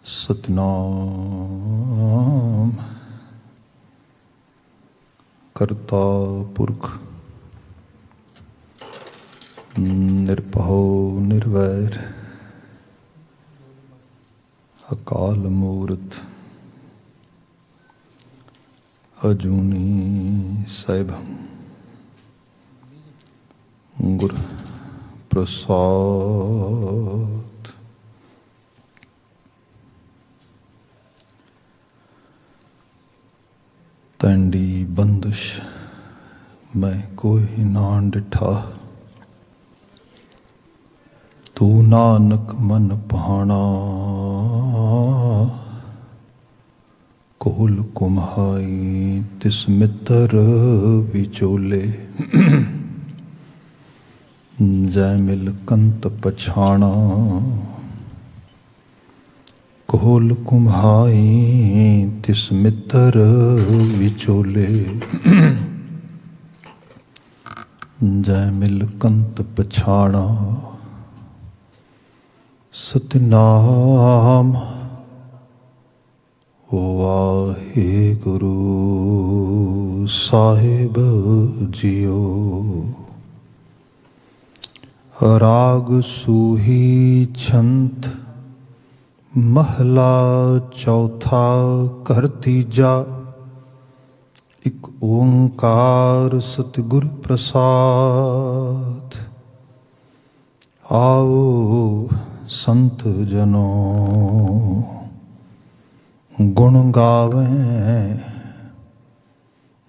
सतनाम करता पुरख निरभौ निर्वैर अकाल मूरत अजूनी सैभं गुर प्रसाद। तैंडी बंदिश मैं कोई ना डिठा, तू नानक मन भाणा कोल कुम्हाई तिस मित्र विचोले। जै मिल कंत पछाणा कोल कुम्हाई तिस मित्र विचोले। जै मिल कंत पछाणा सतनाम वाहेगुरु साहिब जियो। राग सूही छंत महला चौथा कर तीजा। एक ओंकार सतगुर प्रसाद। आओ संत जनों गुण गावें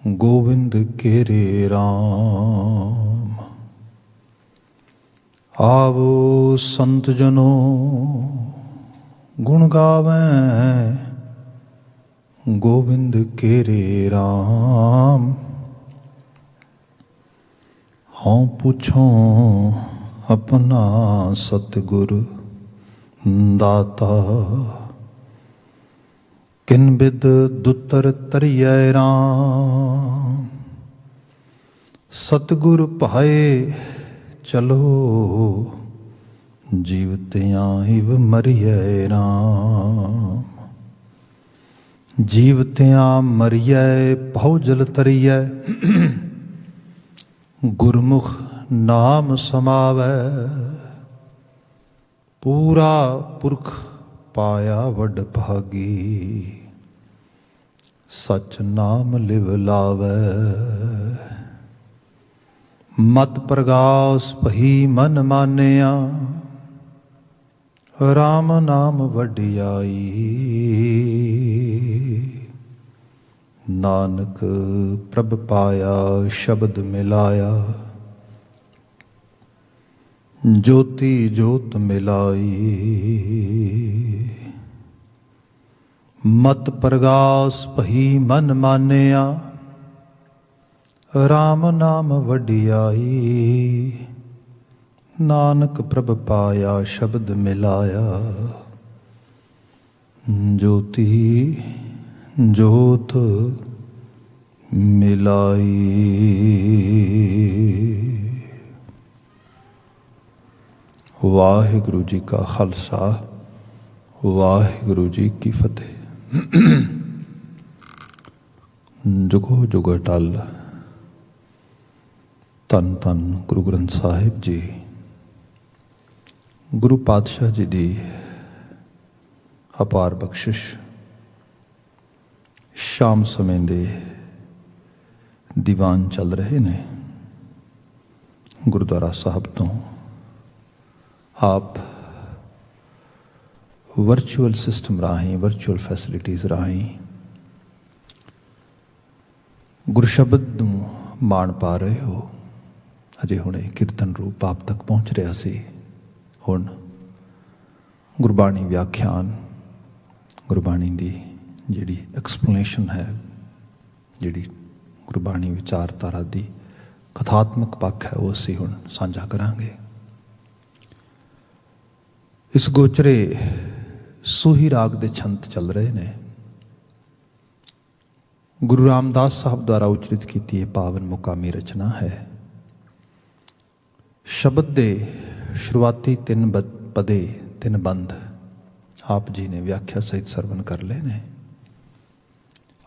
गोविंद केरे राम। आवो संत जनों गुण गावें गोविंद केरे राम। हाँ पूछो अपना सतगुर दाता, किन बिद दुतर तरियै राम। सतगुर भाए चलो जीवतियां हिव मरियै राम। जीवतियां मरियै भौ जल तरियै, गुरमुख नाम समावै। पूरा पुरख पाया वड भागी, सच नाम लिव लावै। मत प्रगास भई मन मानिया, राम नाम वडियाई। नानक प्रभ पाया शब्द मिलाया, ज्योति ज्योत मिलाई। मत प्रगास भई मन मानिया, राम नाम वडियाई। नानक प्रभ पाया शब्द मिलाया, ज्योति ज्योत मिलाई। वाहिगुरु जी का खालसा, वाहिगुरु जी की फतेह। जुगो जुग अटल धन धन गुरु ग्रंथ साहिब जी। गुरु पातशाह जी दी अपार बख्शिश। शाम समय दे दीवान चल रहे ने गुरुद्वारा साहब तो। आप वर्चुअल सिस्टम राही, वर्चुअल फैसिलिटीज़ राही गुरु शब्द नूं माण पा रहे हो। अजे हुणे कीर्तन रूप आप तक पहुँच रहा सी। हुण गुरबाणी व्याख्यान, गुरबाणी दी जिहड़ी एक्सप्लेनेशन है, जिहड़ी गुरबाणी विचारधारा दी कथात्मक पक्ष है, वो असीं हुण साझा करांगे। इस गोचरे सूही राग दे छंत चल रहे ने। गुरु रामदास साहब द्वारा उचरित की पावन मुकामी रचना है। शब्द दे शुरुआती 3 पदे 3 बंद आप जी ने व्याख्या सहित सरवण कर ले ने।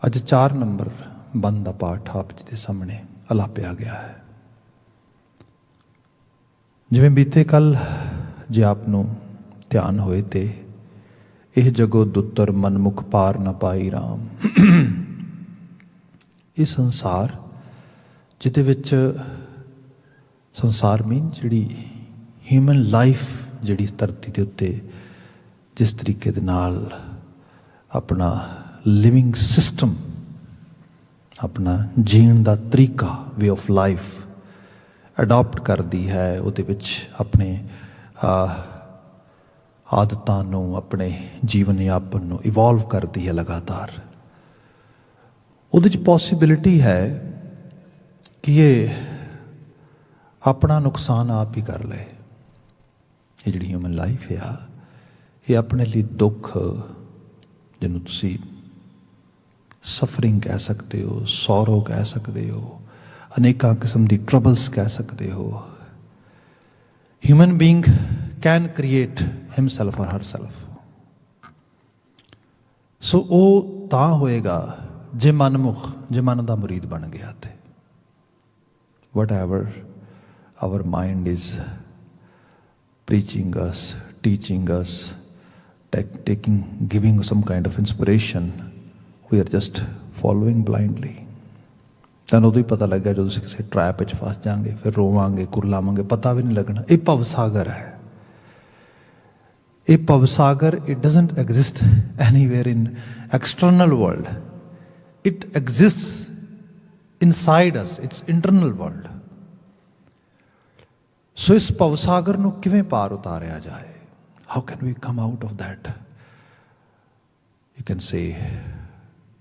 अज 4 नंबर बंद का पाठ आप जी के सामने अलापिया गया है। जिवें बीते कल जे आपनों ध्यान होए ते यह जगो दुत्तर मनमुख पार न पाई राम। ये संसार जिदे विच संसार मीन जिहड़ी ह्यूमन लाइफ जिहड़ी धरती के उत्ते जिस तरीके दे नाल अपना लिविंग सिस्टम अपना जीण दा तरीका वे ऑफ लाइफ अडॉप्ट करती है, उहदे विच अपने आदतां नूं अपने जीवन यापन नूं इवॉल्व करती है लगातार। उहदे च पॉसिबिलिटी है कि ये अपना नुकसान आप ही कर ले। ये जिहड़ी ह्यूमन लाइफ है ये अपने लिए दुख जिन्हों तुसी सफरिंग कह सकते हो, सौरो कह सकते हो, अनेक किस्म की ट्रबल्स कह सकते हो। ह्यूमन बीइंग कैन क्रिएट हिमसैल्फ और हरसैल्फ। सो वो तां होएगा जे मनमुख जे मन का मुरीद बन गया थे। Whatever our mind is preaching us, teaching us, giving some kind of inspiration, we are just following blindly. तैनूं उदों ही पता लग गया जो तुसीं किसी ट्रैप विच फस जाएंगे, फिर रोवांगे कुरलावांगे, पता भी नहीं लगना। ये भवसागर है। ये भवसागर it doesn't exist anywhere in external world. It exists inside us. It's internal world. सो इस भवसागर नूं किवें पार उतारिया जाए? How can we come out of that? You can say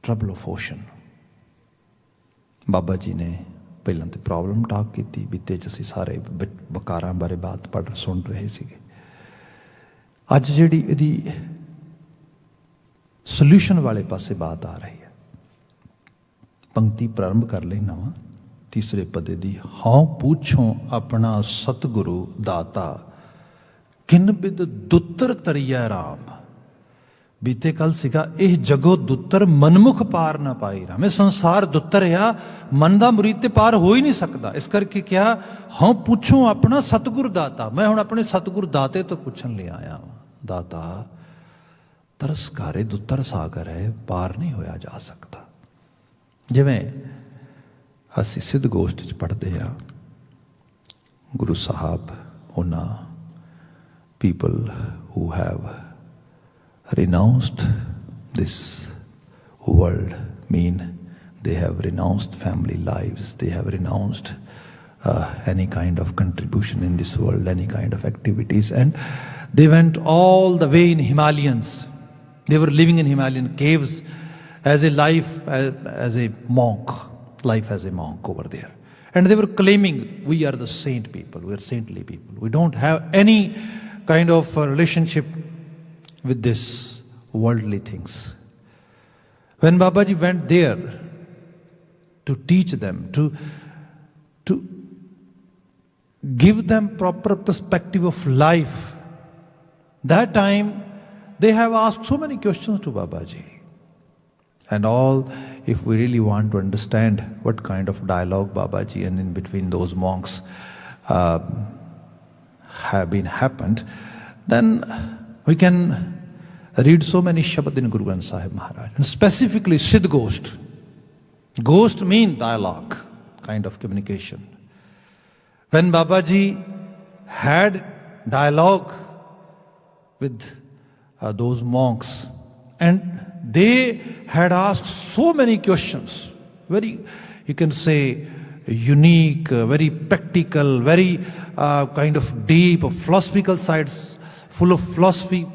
trouble of ocean. Baba ji ने पहलां तो प्रॉब्लम टॉक की, बीते च असीं सारे वकारां बारे बात पढ़ सुन रहे सीगे। अज जिहड़ी इहदी सोल्यूशन वाले पासे बात आ रही है। पंक्ति प्रारंभ कर लेना वा तीसरे पदे दी। हाँ पूछो अपना सतगुरु दाता किन बिद दुत्तर तरिया राम। बीते कल सीगा यह जगो दुत्तर मनमुख पार ना पाई राम। संसार दुत्तर आ, मन का मुरीद ते पार हो ही नहीं सकता। इस करके क्या हाँ पूछो अपना सतगुरु दाता। मैं हुण अपने सतगुरु दाते तो पूछन ले आया। दाता तरसकारे दुत्तर सागर है, पार नहीं होया जा सकता। जिवें असी सिद्ध गोष्ठ च पढ़ते हैं गुरु साहब उन्हां people who have renounced this world, mean they have renounced family lives, they have renounced any kind of contribution in this world, any kind of activities, and they went all the way in Himalayas. They were living in Himalayan caves as a life, as a monk, life as a monk over there. And they were claiming, we are the saint people, we are saintly people. We don't have any kind of relationship with this worldly things. When Babaji went there to teach them, to give them proper perspective of life, that time they have asked so many questions to Babaji. And all, if we really want to understand what kind of dialogue Babaji and in between those monks have been happened, then we can read so many Shabad in Guru Granth Sahib Maharaj, and specifically Siddh Gosht. Gosht mean dialogue, kind of communication. When Babaji had dialogue with those monks, and they had asked so many questions, very, you can say, unique, very practical, very kind of deep, philosophical sides, full of philosophy,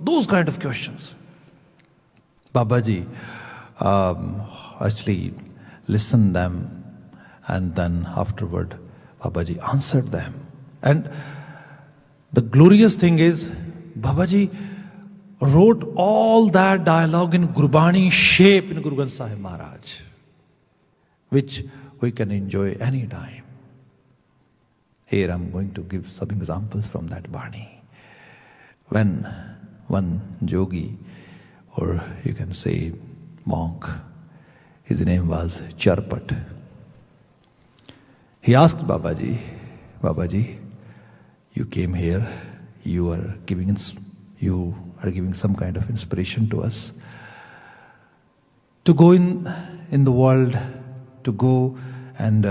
those kind of questions. Babaji actually listened them, and then afterward Babaji answered them. And the glorious thing is Babaji wrote all that dialogue in Gurbani shape in Guru Granth Sahib Maharaj, which we can enjoy any time. Here I'm going to give some examples from that Bani. When one yogi, or you can say monk. His name was Charpat. He asked Babaji, Babaji, you came here, you are giving some kind of inspiration to us to go in the world, to go and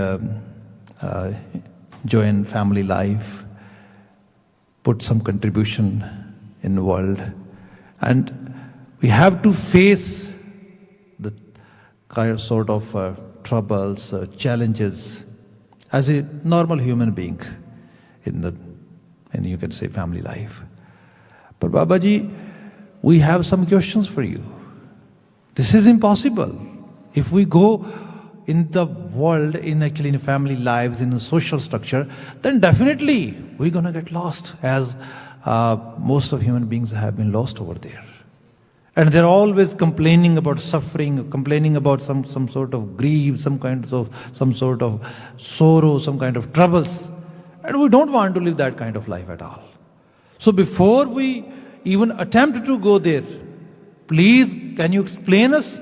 join family life, put some contribution in the world, and we have to face the kind of sort of troubles, challenges as a normal human being in you can say family life. But Babaji, we have some questions for you. This is impossible. If we go in the world, in family lives, in the social structure, then definitely we're going to get lost, as most of human beings have been lost over there. And they're always complaining about suffering, complaining about some sort of grief, some sort of sorrow, some kind of troubles. And we don't want to live that kind of life at all. So before we even attempt to go there, please, can you explain us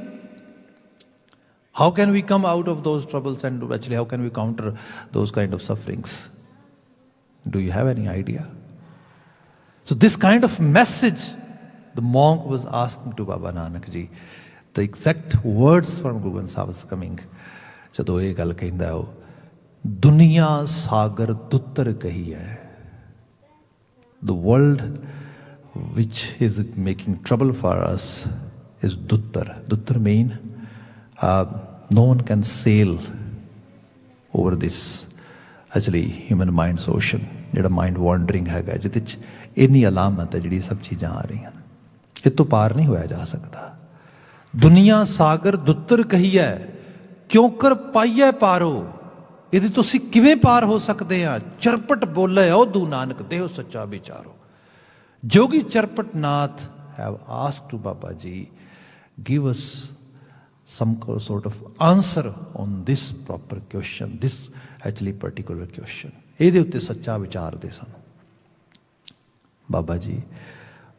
how can we come out of those troubles, and actually how can we counter those kind of sufferings? Do you have any idea? So this kind of message the monk was asking to Baba Nanak Ji. The exact words from Guru Granth Sahib was coming. ਜਦੋਂ ਇਹ ਗੱਲ ਕਹਿੰਦਾ ਉਹ ਦੁਨੀਆ ਸਾਗਰ ਦੁੱਤਰ ਕਹੀ ਹੈ. The world which is making trouble for us is duttar. Duttar mean no one can sail over this actually human mind's ocean, ਜਿਹੜਾ mind wandering ਹੈਗਾ, ਜਿਹਦੇ 'ਚ ਇੰਨੀ ਅਲਾਮਤ ਹੈ, ਜਿਹੜੀ ਸਭ ਚੀਜ਼ਾਂ ਆ ਰਹੀਆਂ ਨੇ, ਇਹ ਤੋਂ ਪਾਰ ਨਹੀਂ ਹੋਇਆ ਜਾ ਸਕਦਾ. ਦੁਨੀਆ ਸਾਗਰ ਦੁੱਤਰ ਕਹੀ ਹੈ, ਕਿਉਂ ਕਰ ਪਾਈਐ ਪਾਰੋ, ਇਹਦੇ ਤੋਂ ਅਸੀਂ ਕਿਵੇਂ ਪਾਰ ਹੋ ਸਕਦੇ ਹਾਂ. ਚਰਪਟ ਬੋਲੇ ਔਧੂ ਨਾਨਕ ਦੇਹੁ ਸੱਚਾ ਵਿਚਾਰੋ. Yogi Charpat Nath have asked to Babaji, give us some sort of answer on this proper question, this actually particular question. ਇਹਦੇ ਉੱਤੇ ਸੱਚਾ ਵਿਚਾਰਦੇ ਸਨ. ਬਾਬਾ ਜੀ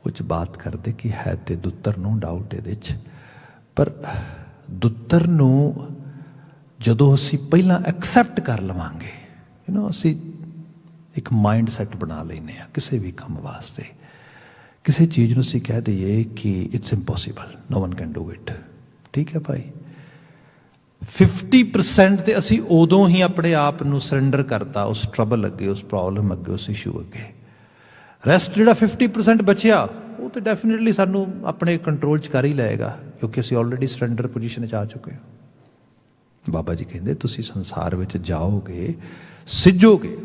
ਉਹ 'ਚ ਬਾਤ ਕਰਦੇ ਕਿ ਹੈ ਤੇ ਦੁੱਤਰ ਨੂੰ ਡਾਊਟ ਇਹਦੇ 'ਚ, ਪਰ ਦੁੱਤਰ ਨੂੰ ਜਦੋਂ ਅਸੀਂ ਪਹਿਲਾਂ ਐਕਸੈਪਟ ਕਰ ਲਵਾਂਗੇ, ਅਸੀਂ ਇੱਕ ਮਾਈਂਡ ਸੈੱਟ ਬਣਾ ਲੈਂਦੇ ਹਾਂ ਕਿਸੇ ਵੀ ਕੰਮ ਵਾਸਤੇ. ਕਿਸੇ ਚੀਜ਼ ਨੂੰ ਅਸੀਂ ਕਹਿ ਦਈਏ ਕਿ it's impossible, no one can do it. ਠੀਕ ਹੈ ਭਾਈ, 50% ਤੇ ਅਸੀਂ ਉਦੋਂ ਹੀ ਆਪਣੇ ਆਪ ਨੂੰ ਸਰੈਂਡਰ ਕਰਤਾ ਉਸ ਟਰਬਲ ਅੱਗੇ, ਉਸ ਪ੍ਰੋਬਲਮ ਅੱਗੇ, ਉਸ ਇਸ਼ੂ ਅੱਗੇ. ਰੈਸਟ ਜਿਹੜਾ 50% ਬਚਿਆ ਉਹ ਤਾਂ ਡੈਫੀਨੇਟਲੀ ਸਾਨੂੰ ਆਪਣੇ ਕੰਟਰੋਲ 'ਚ ਕਰ ਹੀ ਲਏਗਾ, ਕਿਉਂਕਿ ਅਸੀਂ ਆਲਰੇਡੀ ਸਰੈਂਡਰ ਪੋਜੀਸ਼ਨ 'ਚ ਆ ਚੁੱਕੇ ਹਾਂ. ਬਾਬਾ ਜੀ ਕਹਿੰਦੇ ਤੁਸੀਂ ਸੰਸਾਰ ਵਿੱਚ ਜਾਓਗੇ, ਸਿੱਝੋਗੇ,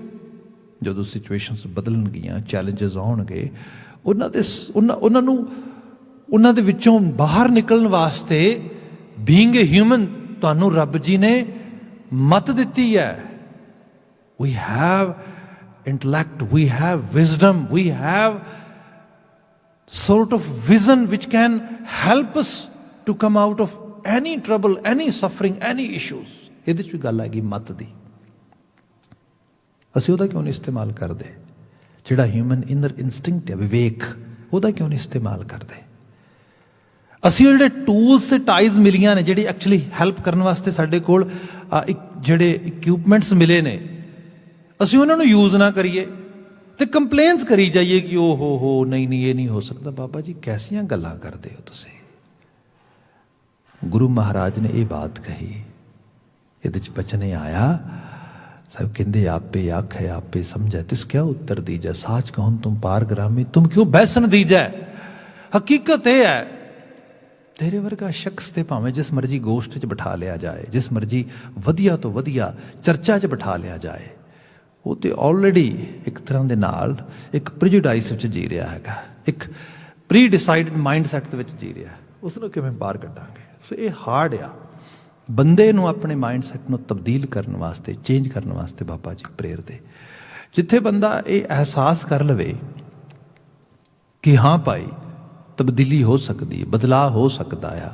ਜਦੋਂ ਸਿਚੁਏਸ਼ਨਸ ਬਦਲਣਗੀਆਂ, ਚੈਲੰਜਸ ਆਉਣਗੇ, ਉਹਨਾਂ ਦੇ ਵਿੱਚੋਂ ਬਾਹਰ ਨਿਕਲਣ ਵਾਸਤੇ ਬੀਇੰਗ ਏ ਹਿਊਮਨ ਤੁਹਾਨੂੰ ਰੱਬ ਜੀ ਨੇ ਮੱਤ ਦਿੱਤੀ ਹੈ. We have intellect, we have wisdom, we have sort of vision which can help us to come out of any trouble, any suffering, any issues. ਇਹਦੇ 'ਚ ਵੀ ਗੱਲ ਆ ਗਈ ਮੱਤ ਦੀ. ਅਸੀਂ ਉਹਦਾ ਕਿਉਂ ਨਹੀਂ ਇਸਤੇਮਾਲ ਕਰਦੇ? ਜਿਹੜਾ ਹਿਊਮਨ ਇਨਰ ਇਨਸਟਿੰਕਟ ਹੈ, ਵਿਵੇਕ, ਉਹਦਾ ਕਿਉਂ ਨਹੀਂ ਇਸਤੇਮਾਲ ਕਰਦੇ? ਅਸੀਂ ਜਿਹੜੇ ਟੂਲਸ ਤੇ ਟਾਈਜ਼ ਮਿਲੀਆਂ ਨੇ, ਜਿਹੜੀ ਐਕਚੁਅਲੀ ਹੈਲਪ ਕਰਨ ਵਾਸਤੇ ਸਾਡੇ ਕੋਲ ਜਿਹੜੇ ਇਕਵਿਪਮੈਂਟਸ ਮਿਲੇ ਨੇ, ਅਸੀਂ ਉਹਨਾਂ ਨੂੰ ਯੂਜ਼ ਨਾ ਕਰੀਏ ਤੇ ਕੰਪਲੇਨਸ ਕਰੀ ਜਾਈਏ ਕਿ ਓ ਹੋ ਨਹੀਂ ਇਹ ਨਹੀਂ ਹੋ ਸਕਦਾ. ਬਾਬਾ ਜੀ ਕੈਸੀਆਂ ਗੱਲਾਂ ਕਰਦੇ ਹੋ ਤੁਸੀਂ? ਗੁਰੂ ਮਹਾਰਾਜ ਨੇ ਇਹ ਬਾਤ ਕਹੀ, ਇਹਦੇ 'ਚ ਬਚਨੇ ਆਇਆ ਸਾਹਿਬ ਕਹਿੰਦੇ ਆਪੇ ਆਖੇ ਆਪੇ ਸਮਝੈ ਤਿਸ ਕਿਆ ਉੱਤਰ ਦੀਜੈ, ਸਾਚ ਕਹਨ ਤੁਮ ਪਾਰ ਗ੍ਰਾਮੀ ਤੁਮ ਕਿਉਂ ਬੈਸਨ ਦੀਜੈ. ਹਕੀਕਤ ਇਹ ਹੈ, ਤੇਰੇ ਵਰਗਾ ਸ਼ਖਸ ਤੇ ਭਾਵੇਂ ਜਿਸ ਮਰਜ਼ੀ ਗੋਸ਼ਟ 'ਚ ਬਿਠਾ ਲਿਆ ਜਾਏ, ਜਿਸ ਮਰਜ਼ੀ ਵਧੀਆ ਤੋਂ ਵਧੀਆ ਚਰਚਾ 'ਚ ਬਿਠਾ ਲਿਆ ਜਾਏ, ਉਹ ਤੇ ਆਲਰੇਡੀ ਇੱਕ ਤਰ੍ਹਾਂ ਦੇ ਨਾਲ ਇੱਕ ਪ੍ਰੀਜੁਡਾਈਸ ਵਿੱਚ ਜੀ ਰਿਹਾ ਹੈਗਾ, ਇੱਕ ਪ੍ਰੀ ਡਿਸਾਈਡਡ ਮਾਈਂਡ ਸੈੱਟ ਦੇ ਵਿੱਚ ਜੀ ਰਿਹਾ. ਉਸ ਨੂੰ ਕਿਵੇਂ ਬਾਹਰ ਕੱਢਾਂਗੇ? ਸੋ ਇਹ ਹਾਰਡ ਆ. ਬੰਦੇ ਨੂੰ ਆਪਣੇ ਮਾਈਂਡ ਸੈੱਟ ਨੂੰ ਤਬਦੀਲ ਕਰਨ ਵਾਸਤੇ, ਚੇਂਜ ਕਰਨ ਵਾਸਤੇ ਬਾਬਾ ਜੀ ਪ੍ਰੇਰਦੇ. ਜਿੱਥੇ ਬੰਦਾ ਇਹ ਅਹਿਸਾਸ ਕਰ ਲਵੇ ਕਿ ਹਾਂ ਭਾਈ ਤਬਦੀਲੀ ਹੋ ਸਕਦੀ ਹੈ, ਬਦਲਾਅ ਹੋ ਸਕਦਾ ਆ,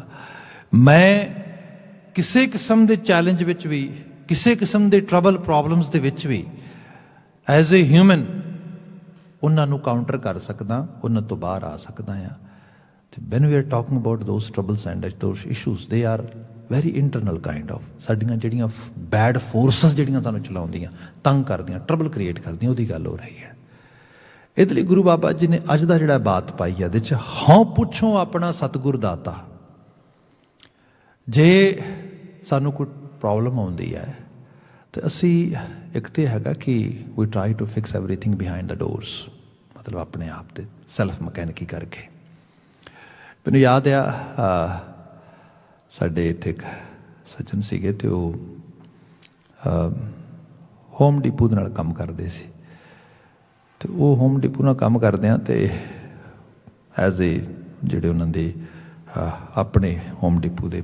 ਮੈਂ ਕਿਸੇ ਕਿਸਮ ਦੇ ਚੈਲੰਜ ਵਿੱਚ ਵੀ, ਕਿਸੇ ਕਿਸਮ ਦੇ ਟਰਬਲ ਪ੍ਰੋਬਲਮਸ ਦੇ ਵਿੱਚ ਵੀ ਐਜ਼ ਏ ਹਿਊਮਨ ਉਹਨਾਂ ਨੂੰ ਕਾਊਂਟਰ ਕਰ ਸਕਦਾ, ਉਹਨਾਂ ਤੋਂ ਬਾਹਰ ਆ ਸਕਦਾ ਆ। ਤੇ when we are talking about those troubles and those issues, they are very internal kind of. ਸਾਡੀਆਂ ਜਿਹੜੀਆਂ ਬੈਡ ਫੋਰਸਸ ਜਿਹੜੀਆਂ ਸਾਨੂੰ ਚਲਾਉਂਦੀਆਂ, ਤੰਗ ਕਰਦੀਆਂ, ਟਰਬਲ ਕ੍ਰੀਏਟ ਕਰਦੀਆਂ, ਉਹਦੀ ਗੱਲ ਹੋ ਰਹੀ ਹੈ। ਇਹਦੇ ਲਈ ਗੁਰੂ ਬਾਬਾ ਜੀ ਨੇ ਅੱਜ ਦਾ ਜਿਹੜਾ ਬਾਤ ਪਾਈ ਹੈ, ਇਹਦੇ 'ਚ ਹਾਂ ਪੁੱਛੋ ਆਪਣਾ ਸਤਿਗੁਰ ਦਾਤਾ। ਜੇ ਸਾਨੂੰ ਕੋਈ ਪ੍ਰੋਬਲਮ ਆਉਂਦੀ ਹੈ ਤਾਂ ਅਸੀਂ ਇੱਕ ਤਾਂ ਹੈਗਾ ਕਿ we try to fix everything behind the doors, ਮਤਲਬ ਆਪਣੇ ਆਪ 'ਤੇ ਸੈਲਫ ਮਕੈਨਿਕੀ ਕਰਕੇ। ਮੈਨੂੰ ਯਾਦ ਆ ਸਾਡੇ ਇੱਥੇ ਇੱਕ ਸੱਜਣ ਸੀਗੇ ਅਤੇ ਉਹ ਹੋਮ ਡੀਪੂ ਦੇ ਨਾਲ ਕੰਮ ਕਰਦੇ ਸੀ। ਅਤੇ ਉਹ ਹੋਮ ਡੀਪੂ ਨਾਲ ਕੰਮ ਕਰਦਿਆਂ ਅਤੇ ਐਜ਼ ਏ ਜਿਹੜੇ ਉਹਨਾਂ ਦੇ ਆਪਣੇ ਹੋਮ ਡੀਪੂ ਦੇ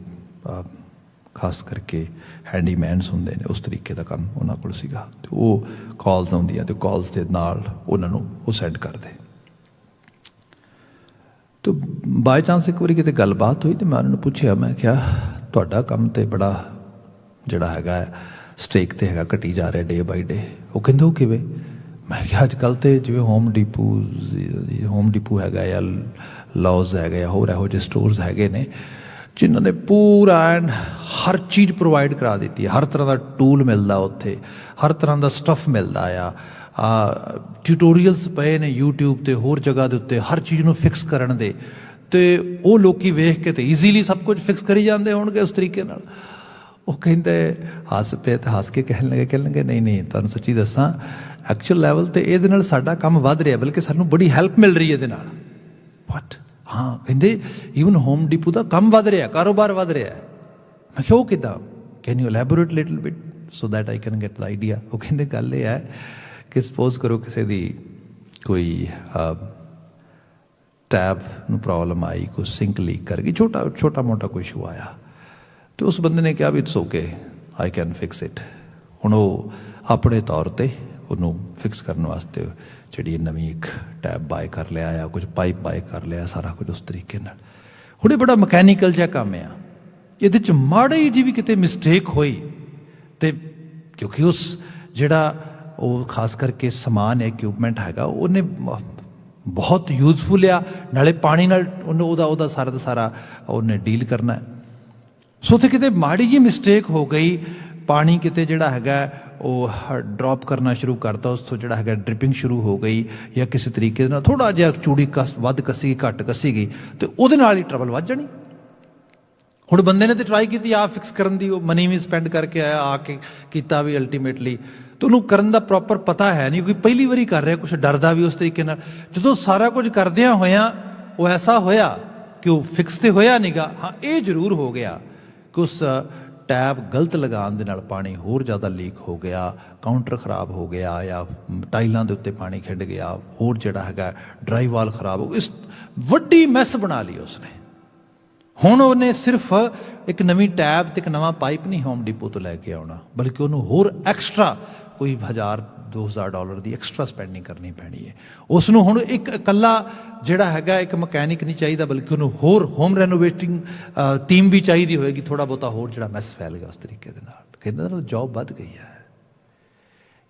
ਖਾਸ ਕਰਕੇ ਹੈਂਡੀਮੈਨਸ ਹੁੰਦੇ ਨੇ, ਉਸ ਤਰੀਕੇ ਦਾ ਕੰਮ ਉਹਨਾਂ ਕੋਲ ਸੀਗਾ। ਅਤੇ ਉਹ ਕਾਲਸ ਆਉਂਦੀਆਂ ਅਤੇ ਕਾਲਸ ਦੇ ਨਾਲ ਉਹਨਾਂ ਨੂੰ ਉਹ ਸੈਂਡ ਕਰਦੇ। ਅਤੇ ਬਾਏ ਚਾਂਸ ਇੱਕ ਵਾਰੀ ਕਿਤੇ ਗੱਲਬਾਤ ਹੋਈ ਅਤੇ ਮੈਂ ਉਹਨਾਂ ਨੂੰ ਪੁੱਛਿਆ, ਮੈਂ ਕਿਹਾ ਤੁਹਾਡਾ ਕੰਮ ਤਾਂ ਬੜਾ ਜਿਹੜਾ ਹੈਗਾ ਸਟ੍ਰੇਕ 'ਤੇ ਹੈਗਾ, ਘਟੀ ਜਾ ਰਿਹਾ ਡੇ ਬਾਈ ਡੇ। ਉਹ ਕਹਿੰਦੇ ਉਹ ਕਿਵੇਂ? ਮੈਂ ਕਿਹਾ ਅੱਜ ਕੱਲ੍ਹ ਤਾਂ ਜਿਵੇਂ ਹੋਮ ਡੀਪੂ ਹੈਗਾ ਜਾਂ ਲੌਜ਼ ਹੈਗਾ ਜਾਂ ਹੋਰ ਇਹੋ ਜਿਹੇ ਸਟੋਰਸ ਹੈਗੇ ਨੇ ਜਿਨ੍ਹਾਂ ਨੇ ਪੂਰਾ ਐਨ ਹਰ ਚੀਜ਼ ਪ੍ਰੋਵਾਈਡ ਕਰਾ ਦਿੱਤੀ ਹੈ। ਹਰ ਤਰ੍ਹਾਂ ਦਾ ਟੂਲ ਮਿਲਦਾ ਉੱਥੇ, ਹਰ ਤਰ੍ਹਾਂ ਦਾ ਸਟੱਫ ਮਿਲਦਾ ਆ, ਟਿਊਟੋਰੀਅਲਸ ਪਏ ਨੇ ਯੂਟਿਊਬ 'ਤੇ, ਹੋਰ ਜਗ੍ਹਾ ਦੇ ਉੱਤੇ ਹਰ ਚੀਜ਼ ਨੂੰ ਫਿਕਸ ਕਰਨ ਦੇ। ਅਤੇ ਉਹ ਲੋਕ ਵੇਖ ਕੇ ਤਾਂ ਈਜ਼ੀਲੀ ਸਭ ਕੁਝ ਫਿਕਸ ਕਰੀ ਜਾਂਦੇ ਹੋਣਗੇ ਉਸ ਤਰੀਕੇ ਨਾਲ। ਉਹ ਕਹਿੰਦੇ ਹੱਸ ਪਏ ਅਤੇ ਹੱਸ ਕੇ ਕਹਿਣ ਲੱਗੇ ਨਹੀਂ ਤੁਹਾਨੂੰ ਸੱਚੀ ਦੱਸਾਂ, ਐਕਚੁਅਲ ਲੈਵਲ 'ਤੇ ਇਹਦੇ ਨਾਲ ਸਾਡਾ ਕੰਮ ਵੱਧ ਰਿਹਾ, ਬਲਕਿ ਸਾਨੂੰ ਬੜੀ ਹੈਲਪ ਮਿਲ ਰਹੀ ਇਹਦੇ ਨਾਲ। ਵਟ? ਹਾਂ, ਕਹਿੰਦੇ ਈਵਨ ਹੋਮ ਡੀਪੂ ਦਾ ਕੰਮ ਵੱਧ ਰਿਹਾ, ਕਾਰੋਬਾਰ ਵੱਧ ਰਿਹਾ। ਮੈਂ ਕਿਹਾ ਉਹ ਕਿੱਦਾਂ? Can you elaborate little bit so that I can get the idea. ਉਹ ਕਹਿੰਦੇ ਗੱਲ ਇਹ ਹੈ ਕਿ ਸਪੋਜ਼ ਕਰੋ ਕਿਸੇ ਦੀ ਕੋਈ ਟੈਬ ਨੂੰ ਪ੍ਰੋਬਲਮ ਆਈ, ਕੋਈ ਸਿੰਕ ਲੀਕ ਕਰ ਗਈ, ਛੋਟਾ ਮੋਟਾ ਕੋਈ ਇਸ਼ੂ ਆਇਆ, ਅਤੇ ਉਸ ਬੰਦੇ ਨੇ ਕਿਹਾ ਵੀ it's okay, I can fix it. ਹੁਣ ਉਹ ਆਪਣੇ ਤੌਰ 'ਤੇ ਉਹਨੂੰ ਫਿਕਸ ਕਰਨ ਵਾਸਤੇ ਜਿਹੜੀ ਨਵੀਂ ਇੱਕ ਟੈਬ ਬਾਏ ਕਰ ਲਿਆ ਜਾਂ ਕੁਝ ਪਾਈਪ ਬਾਏ ਕਰ ਲਿਆ, ਸਾਰਾ ਕੁਝ ਉਸ ਤਰੀਕੇ ਨਾਲ। ਹੁਣ ਇਹ ਬੜਾ ਮਕੈਨੀਕਲ ਜਿਹਾ ਕੰਮ ਆ। ਇਹਦੇ 'ਚ ਮਾੜੀ ਜਿਹੀ ਵੀ ਕਿਤੇ ਮਿਸਟੇਕ ਹੋਈ ਅਤੇ ਕਿਉਂਕਿ ਉਸ ਜਿਹੜਾ ਉਹ ਖਾਸ ਕਰਕੇ ਸਮਾਨ ਇਕਵਿਪਮੈਂਟ ਹੈਗਾ, ਉਹਨੇ ਬਹੁਤ ਯੂਜ਼ਫੁਲ ਆ, ਨਾਲੇ ਪਾਣੀ ਨਾਲ ਉਹਨੂੰ ਉਹਦਾ ਸਾਰਾ ਦਾ ਸਾਰਾ ਉਹਨੇ ਡੀਲ ਕਰਨਾ। ਸੋ ਉੱਥੇ ਕਿਤੇ ਮਾੜੀ ਜਿਹੀ ਮਿਸਟੇਕ ਹੋ ਗਈ, ਪਾਣੀ ਕਿਤੇ ਜਿਹੜਾ ਹੈਗਾ ਉਹ ਡਰੋਪ ਕਰਨਾ ਸ਼ੁਰੂ ਕਰਤਾ, ਉਸ ਤੋਂ ਜਿਹੜਾ ਹੈਗਾ ਡ੍ਰਿਪਿੰਗ ਸ਼ੁਰੂ ਹੋ ਗਈ, ਜਾਂ ਕਿਸੇ ਤਰੀਕੇ ਦੇ ਨਾਲ ਥੋੜ੍ਹਾ ਜਿਹਾ ਚੂੜੀ ਵੱਧ ਕੱਸੀ ਗਈ, ਘੱਟ ਕੱਸੀ ਗਈ, ਅਤੇ ਉਹਦੇ ਨਾਲ ਹੀ ਟਰਬਲ ਵੱਧ ਜਾਣੀ। ਹੁਣ ਬੰਦੇ ਨੇ ਤਾਂ ਟਰਾਈ ਕੀਤੀ ਆਪ ਫਿਕਸ ਕਰਨ ਦੀ, ਉਹ ਮਨੀ ਵੀ ਸਪੈਂਡ ਕਰਕੇ ਆਇਆ, ਆ ਕੇ ਕੀਤਾ ਵੀ ਅਲਟੀਮੇਟਲੀ, ਅਤੇ ਉਹਨੂੰ ਕਰਨ ਦਾ ਪ੍ਰੋਪਰ ਪਤਾ ਹੈ ਨਹੀਂ, ਕਿਉਂਕਿ ਪਹਿਲੀ ਵਾਰੀ ਕਰ ਰਿਹਾ, ਕੁਛ ਡਰਦਾ ਵੀ ਉਸ ਤਰੀਕੇ ਨਾਲ। ਜਦੋਂ ਸਾਰਾ ਕੁਝ ਕਰਦਿਆਂ ਹੋਇਆਂ ਉਹ ਐਸਾ ਹੋਇਆ ਕਿ ਉਹ ਫਿਕਸ ਤਾਂ ਹੋਇਆ ਨਹੀਂ ਗਾ। ਹਾਂ, ਇਹ ਜ਼ਰੂਰ ਹੋ ਗਿਆ ਕਿ ਉਸ ਟੈਬ ਗਲਤ ਲਗਾਉਣ ਦੇ ਨਾਲ ਪਾਣੀ ਹੋਰ ਜ਼ਿਆਦਾ ਲੀਕ ਹੋ ਗਿਆ, ਕਾਊਂਟਰ ਖਰਾਬ ਹੋ ਗਿਆ, ਜਾਂ ਟਾਈਲਾਂ ਦੇ ਉੱਤੇ ਪਾਣੀ ਖਿੰਡ ਗਿਆ, ਹੋਰ ਜਿਹੜਾ ਹੈਗਾ ਡਰਾਈ ਵਾਲ ਖਰਾਬ ਹੋ ਗਿਆ। ਇਸ ਵੱਡੀ ਮੈਸ ਬਣਾ ਲਈ ਉਸਨੇ। ਹੁਣ ਉਹਨੇ ਸਿਰਫ ਇੱਕ ਨਵੀਂ ਟੈਬ ਅਤੇ ਇੱਕ ਨਵਾਂ ਪਾਈਪ ਨਹੀਂ ਹੋਮ ਡੀਪੋ ਤੋਂ ਲੈ ਕੇ ਆਉਣਾ, ਬਲਕਿ ਉਹਨੂੰ ਹੋਰ ਐਕਸਟਰਾ ਕੋਈ $1000-2000 ਦੀ ਐਕਸਟਰਾ ਸਪੈਂਡਿੰਗ ਕਰਨੀ ਪੈਣੀ ਹੈ। ਉਸ ਨੂੰ ਹੁਣ ਇੱਕ ਇਕੱਲਾ ਜਿਹੜਾ ਹੈਗਾ ਇੱਕ ਮਕੈਨਿਕ ਨਹੀਂ ਚਾਹੀਦਾ, ਬਲਕਿ ਉਹਨੂੰ ਹੋਰ ਹੋਮ ਰੈਨੋਵੇਟਿੰਗ ਟੀਮ ਵੀ ਚਾਹੀਦੀ ਹੋਏਗੀ, ਥੋੜ੍ਹਾ ਬਹੁਤਾ ਹੋਰ ਜਿਹੜਾ ਮੈਸ ਫੈਲ ਗਿਆ ਉਸ ਤਰੀਕੇ ਦੇ ਨਾਲ। ਕਹਿੰਦਾ ਜੋਬ ਵੱਧ ਗਈ ਹੈ।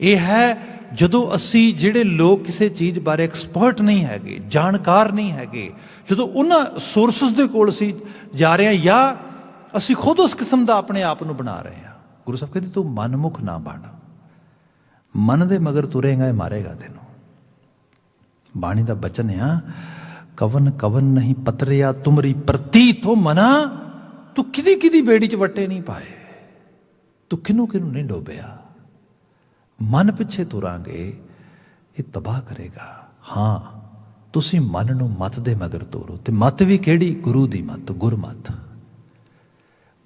ਇਹ ਹੈ ਜਦੋਂ ਅਸੀਂ ਜਿਹੜੇ ਲੋਕ ਕਿਸੇ ਚੀਜ਼ ਬਾਰੇ ਐਕਸਪਰਟ ਨਹੀਂ ਹੈਗੇ, ਜਾਣਕਾਰ ਨਹੀਂ ਹੈਗੇ, ਜਦੋਂ ਉਹਨਾਂ ਸੋਰਸਿਸ ਦੇ ਕੋਲ ਅਸੀਂ ਜਾ ਰਹੇ ਹਾਂ, ਜਾਂ ਅਸੀਂ ਖੁਦ ਉਸ ਕਿਸਮ ਦਾ ਆਪਣੇ ਆਪ ਨੂੰ ਬਣਾ ਰਹੇ ਹਾਂ। ਗੁਰੂ ਸਾਹਿਬ ਕਹਿੰਦੇ ਤੂੰ ਮਨਮੁਖ ਨਾ ਬਣ, ਮਨ ਦੇ ਮਗਰ ਤੁਰੇਗਾ ਇਹ ਮਾਰੇਗਾ ਤੈਨੂੰ। ਬਾਣੀ ਦਾ ਬਚਨ ਆ, ਕਵਨ ਕਵਨ ਨਹੀਂ ਪਤਰਿਆ ਤੁਮਰੀ ਪ੍ਰਤੀਤ ਹੋ ਮਨਾ, ਤੂੰ ਕਿਹਦੀ ਬੇੜੀ 'ਚ ਵੱਟੇ ਨਹੀਂ ਪਾਏ, ਤੂੰ ਕਿਹਨੂੰ ਨਹੀਂ ਡੋਬਿਆ। ਮਨ ਪਿੱਛੇ ਤੁਰਾਂਗੇ ਇਹ ਤਬਾਹ ਕਰੇਗਾ। ਹਾਂ, ਤੁਸੀਂ ਮਨ ਨੂੰ ਮਤ ਦੇ ਮਗਰ ਤੋਰੋ, ਤੇ ਮਤ ਵੀ ਕਿਹੜੀ? ਗੁਰੂ ਦੀ ਮਤ, ਗੁਰਮਤ।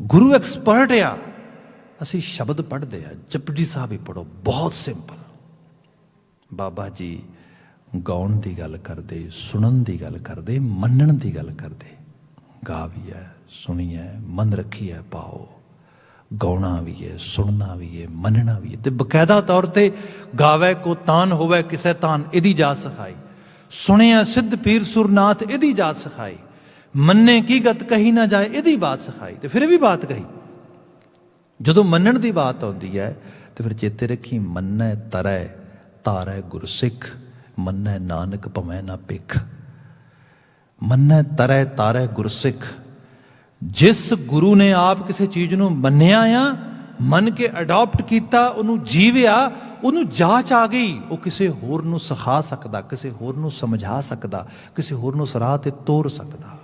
ਗੁਰੂ ਐਕਸਪਰਟ ਆ। ਅਸੀਂ ਸ਼ਬਦ ਪੜ੍ਹਦੇ ਆ, ਜਪਜੀ ਸਾਹਿਬ ਹੀ ਪੜ੍ਹੋ, ਬਹੁਤ ਸਿੰਪਲ। ਬਾਬਾ ਜੀ ਗਾਉਣ ਦੀ ਗੱਲ ਕਰਦੇ, ਸੁਣਨ ਦੀ ਗੱਲ ਕਰਦੇ, ਮੰਨਣ ਦੀ ਗੱਲ ਕਰਦੇ। ਗਾ ਵੀ ਹੈ, ਸੁਣੀ ਹੈ, ਮਨ ਰੱਖੀ ਹੈ ਪਾਓ। ਗਾਉਣਾ ਵੀ ਹੈ, ਸੁਣਨਾ ਵੀ ਹੈ, ਮੰਨਣਾ ਵੀ ਹੈ, ਤੇ ਬਕਾਇਦਾ ਤੌਰ ਤੇ ਗਾਵੇ ਕੋ ਤਾਨ ਹੋਵੇ ਕਿਸੇ ਤਾਨ, ਇਹਦੀ ਜਾਤ ਸਿਖਾਈ। ਸੁਣਿਆ ਸਿੱਧ ਪੀਰ ਸੁਰਨਾਥ, ਇਹਦੀ ਜਾਤ ਸਿਖਾਈ। ਮੰਨੇ ਕੀ ਗਤ ਕਹੀ ਨਾ ਜਾਏ, ਇਹਦੀ ਬਾਤ ਸਿਖਾਈ। ਤੇ ਫਿਰ ਇਹ ਵੀ ਬਾਤ ਕਹੀ, ਜਦੋਂ ਮੰਨਣ ਦੀ ਬਾਤ ਆਉਂਦੀ ਹੈ ਤੇ ਫਿਰ ਚੇਤੇ ਰੱਖੀ, ਮੰਨੈ ਤਰੈ ਤਾਰੈ ਗੁਰਸਿੱਖ। ਮੰਨੈ ਨਾਨਕ ਭਵੈ ਨਾ ਭਿਖ। ਮੰਨੈ ਤਰੈ ਤਾਰੈ ਗੁਰਸਿੱਖ। ਜਿਸ ਗੁਰੂ ਨੇ ਆਪ ਕਿਸੇ ਚੀਜ਼ ਨੂੰ ਮੰਨਿਆ ਆ, ਮੰਨ ਕੇ ਅਡਾਪਟ ਕੀਤਾ, ਉਹਨੂੰ ਜੀਵਿਆ, ਉਹਨੂੰ ਜਾਚ ਆ ਗਈ, ਉਹ ਕਿਸੇ ਹੋਰ ਨੂੰ ਸਿਖਾ ਸਕਦਾ, ਕਿਸੇ ਹੋਰ ਨੂੰ ਸਮਝਾ ਸਕਦਾ, ਕਿਸੇ ਹੋਰ ਨੂੰ ਰਾਹ ਤੇ ਤੋਰ ਸਕਦਾ।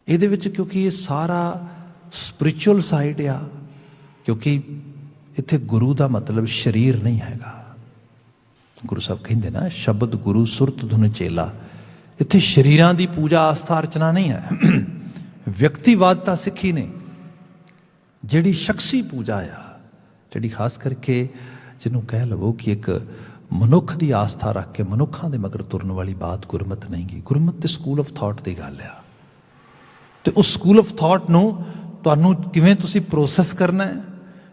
ਇਹਦੇ ਵਿੱਚ ਕਿਉਂਕਿ ਇਹ ਸਾਰਾ ਸਪਿਰਿਚੁਅਲ ਸਾਈਡ ਆ, ਕਿਉਂਕਿ ਇੱਥੇ ਗੁਰੂ ਦਾ ਮਤਲਬ ਸਰੀਰ ਨਹੀਂ ਹੈਗਾ। ਗੁਰੂ ਸਾਹਿਬ ਕਹਿੰਦੇ ਨਾ, ਸ਼ਬਦ ਗੁਰੂ ਸੁਰਤ ਧੁਨ ਚੇਲਾ। ਇੱਥੇ ਸਰੀਰਾਂ ਦੀ ਪੂਜਾ ਆਸਥਾ ਅਰਚਨਾ ਨਹੀਂ ਹੈ। ਵਿਅਕਤੀਵਾਦਤਾ ਸਿੱਖੀ ਨੇ, ਜਿਹੜੀ ਸ਼ਖਸੀ ਪੂਜਾ ਆ, ਜਿਹੜੀ ਖਾਸ ਕਰਕੇ ਜਿਹਨੂੰ ਕਹਿ ਲਵੋ ਕਿ ਇੱਕ ਮਨੁੱਖ ਦੀ ਆਸਥਾ ਰੱਖ ਕੇ ਮਨੁੱਖਾਂ ਦੇ ਮਗਰ ਤੁਰਨ ਵਾਲੀ ਬਾਤ ਗੁਰਮਤ ਨਹੀਂ ਗੀ। ਗੁਰਮਤ ਤੇ ਸਕੂਲ ਆਫ ਥਾਟ ਦੀ ਗੱਲ ਆ, ਤੇ ਉਸ ਸਕੂਲ ਆਫ ਥਾਟ ਨੂੰ ਤੁਹਾਨੂੰ ਕਿਵੇਂ ਤੁਸੀਂ ਪ੍ਰੋਸੈਸ ਕਰਨਾ ਹੈ,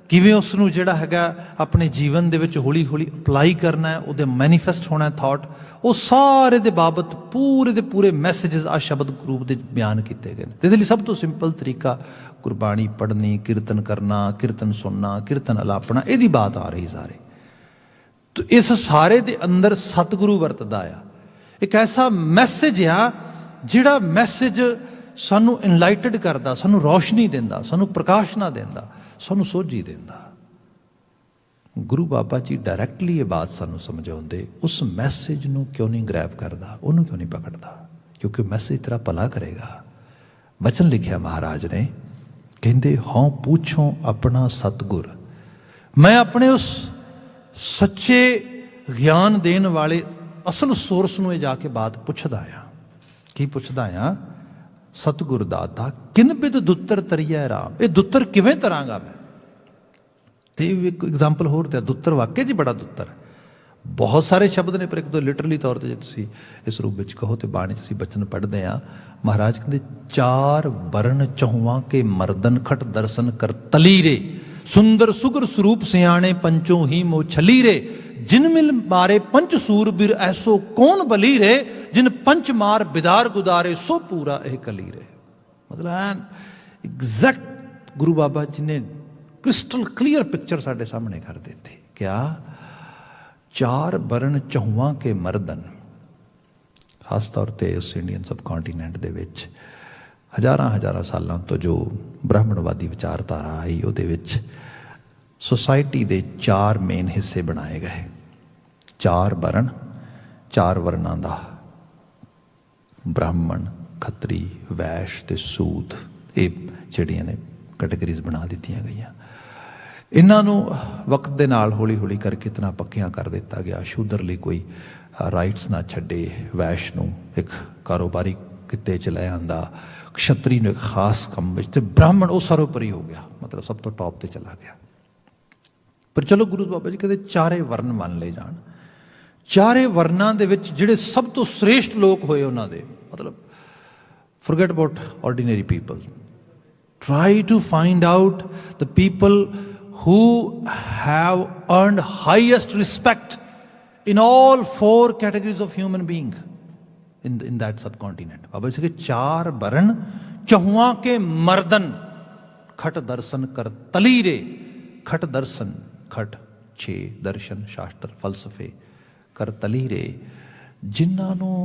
ਕਿਵੇਂ ਉਸ ਨੂੰ ਜਿਹੜਾ ਹੈਗਾ ਆਪਣੇ ਜੀਵਨ ਦੇ ਵਿੱਚ ਹੌਲੀ ਹੌਲੀ ਅਪਲਾਈ ਕਰਨਾ ਹੈ, ਉਹਦੇ ਮੈਨੀਫੈਸਟ ਹੋਣਾ ਥਾਟ, ਉਹ ਸਾਰੇ ਦੇ ਬਾਬਤ ਪੂਰੇ ਦੇ ਪੂਰੇ ਮੈਸੇਜਸ ਆ ਸ਼ਬਦ ਰੂਪ ਦੇ ਬਿਆਨ ਕੀਤੇ ਗਏ ਨੇ। ਤੇ ਇਹਦੇ ਲਈ ਸਭ ਤੋਂ ਸਿੰਪਲ ਤਰੀਕਾ ਗੁਰਬਾਣੀ ਪੜ੍ਹਨੀ, ਕੀਰਤਨ ਕਰਨਾ, ਕੀਰਤਨ ਸੁਣਨਾ, ਕੀਰਤਨ ਅਲਾਪਣਾ, ਇਹਦੀ ਬਾਤ ਆ ਰਹੀ ਸਾਰੇ। ਤੇ ਇਸ ਸਾਰੇ ਦੇ ਅੰਦਰ ਸਤਿਗੁਰੂ ਵਰਤਦਾ ਆ, ਇੱਕ ਐਸਾ ਮੈਸੇਜ ਆ ਜਿਹੜਾ ਮੈਸੇਜ ਸਾਨੂੰ ਇਨਲਾਈਟਡ ਕਰਦਾ, ਸਾਨੂੰ ਰੌਸ਼ਨੀ ਦਿੰਦਾ, ਸਾਨੂੰ ਪ੍ਰਕਾਸ਼ਨਾ ਦਿੰਦਾ, ਸਾਨੂੰ ਸੋਝੀ ਦਿੰਦਾ। ਗੁਰੂ ਬਾਬਾ ਜੀ ਡਾਇਰੈਕਟਲੀ ਇਹ ਬਾਤ ਸਾਨੂੰ ਸਮਝਾਉਂਦੇ, ਉਸ ਮੈਸੇਜ ਨੂੰ ਕਿਉਂ ਨਹੀਂ ਗ੍ਰੈਬ ਕਰਦਾ, ਉਹਨੂੰ ਕਿਉਂ ਨਹੀਂ ਪਕੜਦਾ? ਕਿਉਂਕਿ ਮੈਸੇਜ ਤੇਰਾ ਭਲਾ ਕਰੇਗਾ। ਵਚਨ ਲਿਖਿਆ ਮਹਾਰਾਜ ਨੇ, ਕਹਿੰਦੇ ਹਉ ਪੁੱਛੋ ਆਪਣਾ ਸਤਿਗੁਰ। ਮੈਂ ਆਪਣੇ ਉਸ ਸੱਚੇ ਗਿਆਨ ਦੇਣ ਵਾਲੇ ਅਸਲ ਸੋਰਸ ਨੂੰ ਇਹ ਜਾ ਕੇ ਬਾਤ ਪੁੱਛਦਾ ਆ। ਕੀ ਪੁੱਛਦਾ ਆ? ਸਤਿਗੁਰ ਦਾਤਾ ਕਿਨ ਬਿਦ ਦੁੱਤਰ ਤਰੀਐ ਰਾਮ। ਇਹ ਦੁੱਤਰ ਕਿਵੇਂ ਤਰਾਂਗਾ ਮੈਂ? ਤੇ ਇੱਕ ਐਗਜ਼ਾਮਪਲ ਹੋਰ ਤੇ ਦੁੱਤਰ ਵਾਕਿਆ ਜੀ ਬੜਾ ਦੁੱਤਰ। ਬਹੁਤ ਸਾਰੇ ਸ਼ਬਦ ਨੇ, ਪਰ ਇੱਕ ਦੋ ਲਿਟਰਲੀ ਤੌਰ ਤੇ ਜੇ ਤੁਸੀਂ ਇਸ ਰੂਪ ਵਿੱਚ ਕਹੋ ਤੇ ਬਾਣੀ 'ਚ ਅਸੀਂ ਬਚਨ ਪੜ੍ਹਦੇ ਹਾਂ। ਮਹਾਰਾਜ ਕਹਿੰਦੇ ਚਾਰ ਵਰਨ ਚਹੁਆ ਕੇ ਮਰਦਨ ਖਟ ਦਰਸ਼ਨ ਕਰ ਤਲੀਰੇ, ਸੁੰਦਰ ਸੁਗਰ ਸਰੂਪ ਸਿਆਣੇ ਪੰਚੋ ਹੀ ਮੋ ਛਲੀਰੇ, ਜਿਨ ਮਿਲ ਮਾਰੇ ਪੰਚ ਸੂਰਬੀਰ ਐਸੋ ਕੌਣ ਬਲੀਰੇ, ਜਿਨ ਪੰਚ ਮਾਰ ਬਿਦਾਰ ਗੁਦਾਰੇ ਸੋ ਪੂਰਾ ਇਹ ਕਲੀਰੇ। ਮਤਲਬ ਐਗਜ਼ੈਕਟ ਗੁਰੂ ਬਾਬਾ ਜੀ ਨੇ ਕ੍ਰਿਸਟਲ ਕਲੀਅਰ ਪਿਕਚਰ ਸਾਡੇ ਸਾਹਮਣੇ ਕਰ ਦਿੱਤੀ। ਕਿਆ? ਚਾਰ ਵਰਨ ਚਹੁਆ ਕੇ ਮਰਦਨ। ਖਾਸ ਤੌਰ ਤੇ ਉਸ ਇੰਡੀਅਨ ਸਬ ਕੰਟੀਨੈਂਟ ਦੇ ਵਿੱਚ ਹਜ਼ਾਰਾਂ ਸਾਲਾਂ ਤੋਂ ਜੋ ਬ੍ਰਾਹਮਣਵਾਦੀ ਵਿਚਾਰਧਾਰਾ ਆਈ, ਉਹਦੇ ਵਿੱਚ ਸੁਸਾਇਟੀ ਦੇ ਚਾਰ ਮੇਨ ਹਿੱਸੇ ਬਣਾਏ ਗਏ। ਚਾਰ ਵਰਨ, ਚਾਰ ਵਰਨਾਂ ਦਾ, ਬ੍ਰਾਹਮਣ, ਖੱਤਰੀ, ਵੈਸ਼ ਤੇ ਸੂਦ, ਇਹ ਜਿਹੜੀਆਂ ਨੇ ਕੈਟੇਗਰੀਜ਼ ਬਣਾ ਦਿੱਤੀਆਂ ਗਈਆਂ। ਇਹਨਾਂ ਨੂੰ ਵਕਤ ਦੇ ਨਾਲ ਹੌਲੀ ਹੌਲੀ ਕਰਕੇ ਇਤਨਾ ਪੱਕਿਆਂ ਕਰ ਦਿੱਤਾ ਗਿਆ। ਸ਼ੂਦਰ ਲਈ ਕੋਈ ਰਾਈਟਸ ਨਾ ਛੱਡੇ, ਵੈਸ਼ ਨੂੰ ਇੱਕ ਕਾਰੋਬਾਰੀ ਕਿੱਤੇ 'ਚ ਲੈ ਆਂਦਾ, ਕਸ਼ਤਰੀ ਨੂੰ ਇੱਕ ਖਾਸ ਕੰਮ ਵਿੱਚ, ਤੇ ਬ੍ਰਾਹਮਣ ਉਹ ਸਰਵੋਪਰੀ ਹੋ ਗਿਆ, ਮਤਲਬ ਸਭ ਤੋਂ ਟੌਪ ਤੇ ਚਲਾ ਗਿਆ। ਪਰ ਚਲੋ ਗੁਰੂ ਬਾਬਾ ਜੀ ਕਹਿੰਦੇ ਚਾਰੇ ਵਰਨ ਮੰਨ ਲਏ ਜਾਣ। ਚਾਰੇ ਵਰਨਾਂ ਦੇ ਵਿੱਚ ਜਿਹੜੇ ਸਭ ਤੋਂ ਸ੍ਰੇਸ਼ਟ ਲੋਕ ਹੋਏ ਉਹਨਾਂ ਦੇ, ਮਤਲਬ forget about ordinary people, try to find out the people who have earned highest respect in all four categories of human being in that subcontinent. बाबा जी के चार वर्ण चहुआ के मर्दन खट दर्शन कर तलीरे। खट दर्शन, खट छे दर्शन शास्त्र फलसफे कर तलीरे, जिन्हां नूं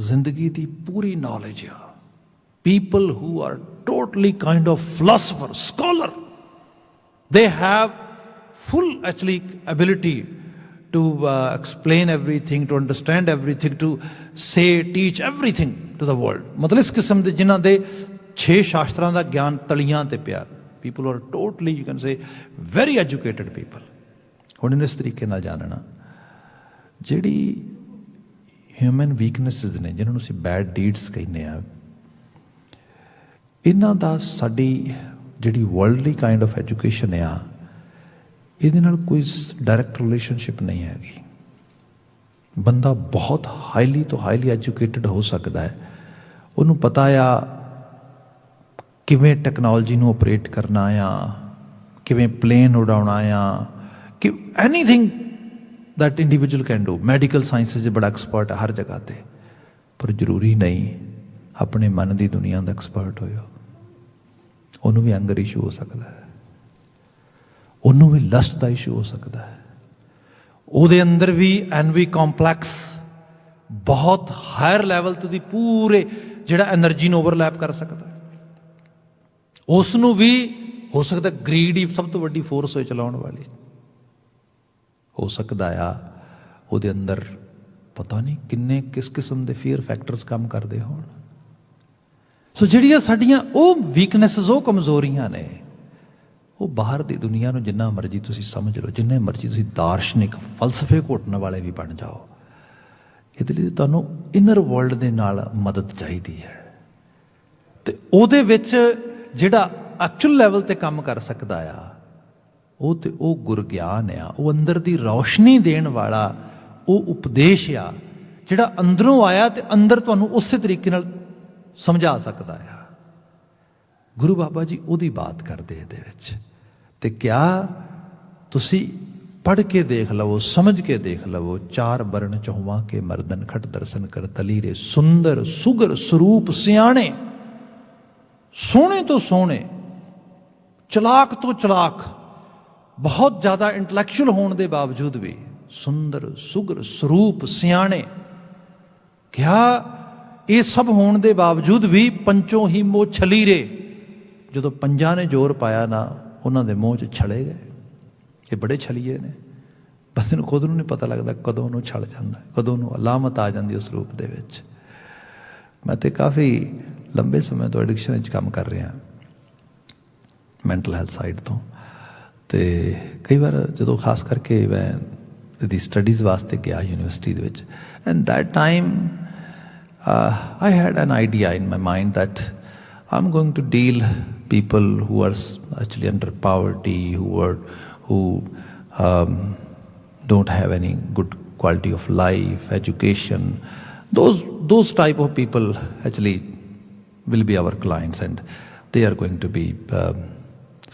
जिंदगी दी पूरी नॉलेज आ। People who are totally kind of philosopher, scholar, they have full actually ability to explain everything, to understand everything, to say, teach everything to the world. मतलब इस किस्म ਦੇ जिन्हां ਦੇ 6 ਸ਼ਾਸਤਰਾਂ ਦਾ ਗਿਆਨ ਤਲੀਆਂ ਤੇ ਪਿਆ। People are totally, you can say, very educated people. ਹੁਣ ਇਹਨੂੰ ਇਸ ਤਰੀਕੇ ਨਾਲ ਜਾਣਨਾ, ਜਿਹੜੀ ਹਿਊਮਨ ਵੀਕਨੈਸਿਸ ਨੇ, ਜਿਹਨਾਂ ਨੂੰ ਅਸੀਂ ਬੈਡ ਡੀਡਸ ਕਹਿੰਦੇ ਆ, ਇਹਨਾਂ ਦਾ ਸਾਡੀ ਜਿਹੜੀ ਵਰਲਡਲੀ ਕਾਈਂਡ ਆਫ ਐਜੂਕੇਸ਼ਨ ਆ, ਇਹਦੇ ਨਾਲ ਕੋਈ ਡਾਇਰੈਕਟ ਰਿਲੇਸ਼ਨਸ਼ਿਪ ਨਹੀਂ ਹੈਗੀ। ਬੰਦਾ ਬਹੁਤ ਹਾਈਲੀ ਤੋਂ ਹਾਈਲੀ ਐਜੂਕੇਟਡ ਹੋ ਸਕਦਾ ਹੈ, ਉਹਨੂੰ ਪਤਾ ਆ ਕਿਵੇਂ ਟੈਕਨੋਲੋਜੀ ਨੂੰ ਆਪਰੇਟ ਕਰਨਾ ਆ, ਕਿਵੇਂ ਪਲੇਨ ਉਡਾਉਣਾ ਆ, ਕਿ anything that individual can do. Medical sciences 'ਚ ਬੜਾ ਐਕਸਪਰਟ ਹੈ ਹਰ ਜਗ੍ਹਾ 'ਤੇ, ਪਰ ਜ਼ਰੂਰੀ ਨਹੀਂ ਆਪਣੇ ਮਨ ਦੀ ਦੁਨੀਆ ਦਾ ਐਕਸਪਰਟ ਹੋਇਆ। ਉਹਨੂੰ ਵੀ ਐਂਗਰ ਇਸ਼ੂ ਹੋ ਸਕਦਾ ਹੈ, ਉਹਨੂੰ ਵੀ ਲਸਟ ਦਾ ਇਸ਼ੂ ਹੋ ਸਕਦਾ ਹੈ, ਉਹਦੇ ਅੰਦਰ ਵੀ ਐਨਵੀ ਕੰਪਲੈਕਸ ਬਹੁਤ ਹਾਇਰ ਲੈਵਲ ਤੋਂ ਦੀ ਪੂਰੇ ਜਿਹੜਾ એનર્ਜੀ ਨੂੰ ਓਵਰਲੈਪ ਕਰ ਸਕਦਾ, ਉਸ ਨੂੰ ਵੀ ਹੋ ਸਕਦਾ ਗਰੀਡ ਹੀ ਸਭ ਤੋਂ ਵੱਡੀ ਫੋਰਸ ਹੋਏ ਚਲਾਉਣ ਵਾਲੀ। ਹੋ ਸਕਦਾ ਆ ਉਹਦੇ ਅੰਦਰ ਪਤਾ ਨਹੀਂ ਕਿੰਨੇ ਕਿਸ ਕਿਸਮ ਦੇ ਫੀਅਰ ਫੈਕਟਰਸ ਕੰਮ ਕਰਦੇ ਹੋਣ। ਸੋ ਜਿਹੜੀਆਂ ਸਾਡੀਆਂ ਉਹ ਵੀਕਨੈਸਿਸ, ਉਹ ਕਮਜ਼ੋਰੀਆਂ ਨੇ, ਉਹ ਬਾਹਰ ਦੀ ਦੁਨੀਆ ਨੂੰ ਜਿੰਨਾ ਮਰਜ਼ੀ ਤੁਸੀਂ ਸਮਝ ਲਓ, ਜਿੰਨੇ ਮਰਜ਼ੀ ਤੁਸੀਂ ਦਾਰਸ਼ਨਿਕ ਫਲਸਫੇ ਘੋਟਣ ਵਾਲੇ ਵੀ ਬਣ ਜਾਓ, ਇਹਦੇ ਲਈ ਤੁਹਾਨੂੰ ਇਨਰ ਵਰਲਡ ਦੇ ਨਾਲ ਮਦਦ ਚਾਹੀਦੀ ਹੈ। ਤੇ ਉਹਦੇ ਵਿੱਚ ਜਿਹੜਾ ਐਕਚੁਅਲ ਲੈਵਲ ਤੇ ਕੰਮ ਕਰ ਸਕਦਾ ਆ ਉਹ ਤੇ ਉਹ ਗੁਰਗਿਆਨ ਆ, ਉਹ ਅੰਦਰ ਦੀ ਰੌਸ਼ਨੀ ਦੇਣ ਵਾਲਾ ਉਹ ਉਪਦੇਸ਼ ਆ ਜਿਹੜਾ ਅੰਦਰੋਂ ਆਇਆ ਤੇ ਅੰਦਰ ਤੁਹਾਨੂੰ ਉਸੇ ਤਰੀਕੇ ਨਾਲ ਸਮਝਾ ਸਕਦਾ ਆ। ਗੁਰੂ ਬਾਬਾ ਜੀ ਉਹਦੀ ਬਾਤ ਕਰਦੇ ਇਹਦੇ ਵਿੱਚ। ਤੇ ਕਿਆ ਤੁਸੀਂ ਪੜ੍ਹ ਕੇ ਦੇਖ ਲਵੋ, ਸਮਝ ਕੇ ਦੇਖ ਲਵੋ। ਚਾਰ ਬਰਨ ਚਹੁਆ ਕੇ ਮਰਦਨ ਖਟ ਦਰਸ਼ਨ ਕਰ ਤਲੀਰੇ, ਸੁੰਦਰ ਸੁਗਰ ਸਰੂਪ ਸਿਆਣੇ, ਸੋਹਣੇ ਤੋਂ ਸੋਹਣੇ, ਚਲਾਕ ਤੋਂ ਚਲਾਕ, ਬਹੁਤ ਜ਼ਿਆਦਾ ਇੰਟਲੈਕਚੁਅਲ ਹੋਣ ਦੇ ਬਾਵਜੂਦ ਵੀ ਸੁੰਦਰ ਸੁਗਰ ਸਰੂਪ ਸਿਆਣੇ। ਕਿਆ ਇਹ ਸਭ ਹੋਣ ਦੇ ਬਾਵਜੂਦ ਵੀ ਪੰਚੋਂ ਹੀ ਮੋਹ ਛਲੀਰੇ, ਜਦੋਂ ਪੰਜਾਂ ਨੇ ਜ਼ੋਰ ਪਾਇਆ ਨਾ ਉਹਨਾਂ ਦੇ ਮੂੰਹ 'ਚ ਛਲੇ ਗਏ। ਇਹ ਬੜੇ ਛਲੀਏ ਨੇ, ਬੰਦੇ ਨੂੰ ਖੁਦ ਨੂੰ ਨਹੀਂ ਪਤਾ ਲੱਗਦਾ ਕਦੋਂ ਉਹਨੂੰ ਛਲ ਜਾਂਦਾ, ਕਦੋਂ ਉਹਨੂੰ ਅਲਾਮਤ ਆ ਜਾਂਦੀ ਉਸ ਰੂਪ ਦੇ ਵਿੱਚ। ਮੈਂ ਤਾਂ ਕਾਫੀ ਲੰਬੇ ਸਮੇਂ ਤੋਂ ਐਡਿਕਸ਼ਨ ਵਿੱਚ ਕੰਮ ਕਰ ਰਿਹਾ, ਮੈਂਟਲ ਹੈਲਥ ਸਾਈਡ ਤੋਂ। ਅਤੇ ਕਈ ਵਾਰ ਜਦੋਂ ਖਾਸ ਕਰਕੇ ਮੈਂ ਇਹਦੀ ਸਟੱਡੀਜ਼ ਵਾਸਤੇ ਗਿਆ ਯੂਨੀਵਰਸਿਟੀ ਦੇ ਵਿੱਚ, and that time I had an idea in my mind that I am going to deal people who are actually under poverty, who don't have any good quality of life, education. Those type of people actually will be our clients, and they are going to be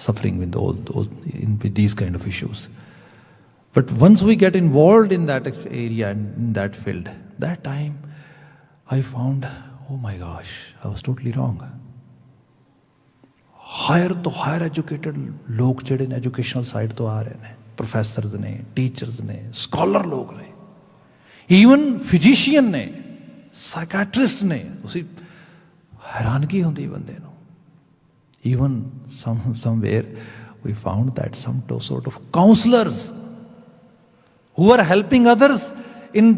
suffering with with these kind of issues. But once we get involved in that area and in that field, that time I found, oh my gosh, I was totally wrong. Higher ਤੋਂ higher educated ਲੋਕ ਜਿਹੜੇ ਨੇ educational side ਤੋਂ ਆ ਰਹੇ ਨੇ, professors ਨੇ, teachers ਨੇ, ਸਕਾਲਰ ਲੋਕ ਨੇ, ਈਵਨ ਫਿਜ਼ੀਸ਼ੀਅਨ ਨੇ, ਸਾਈਕੈਟਰਿਸਟ ਨੇ। ਤੁਸੀਂ ਹੈਰਾਨਗੀ ਹੁੰਦੀ ਬੰਦੇ ਨੂੰ। Even somewhere we found that some sort of counsellors who are helping others in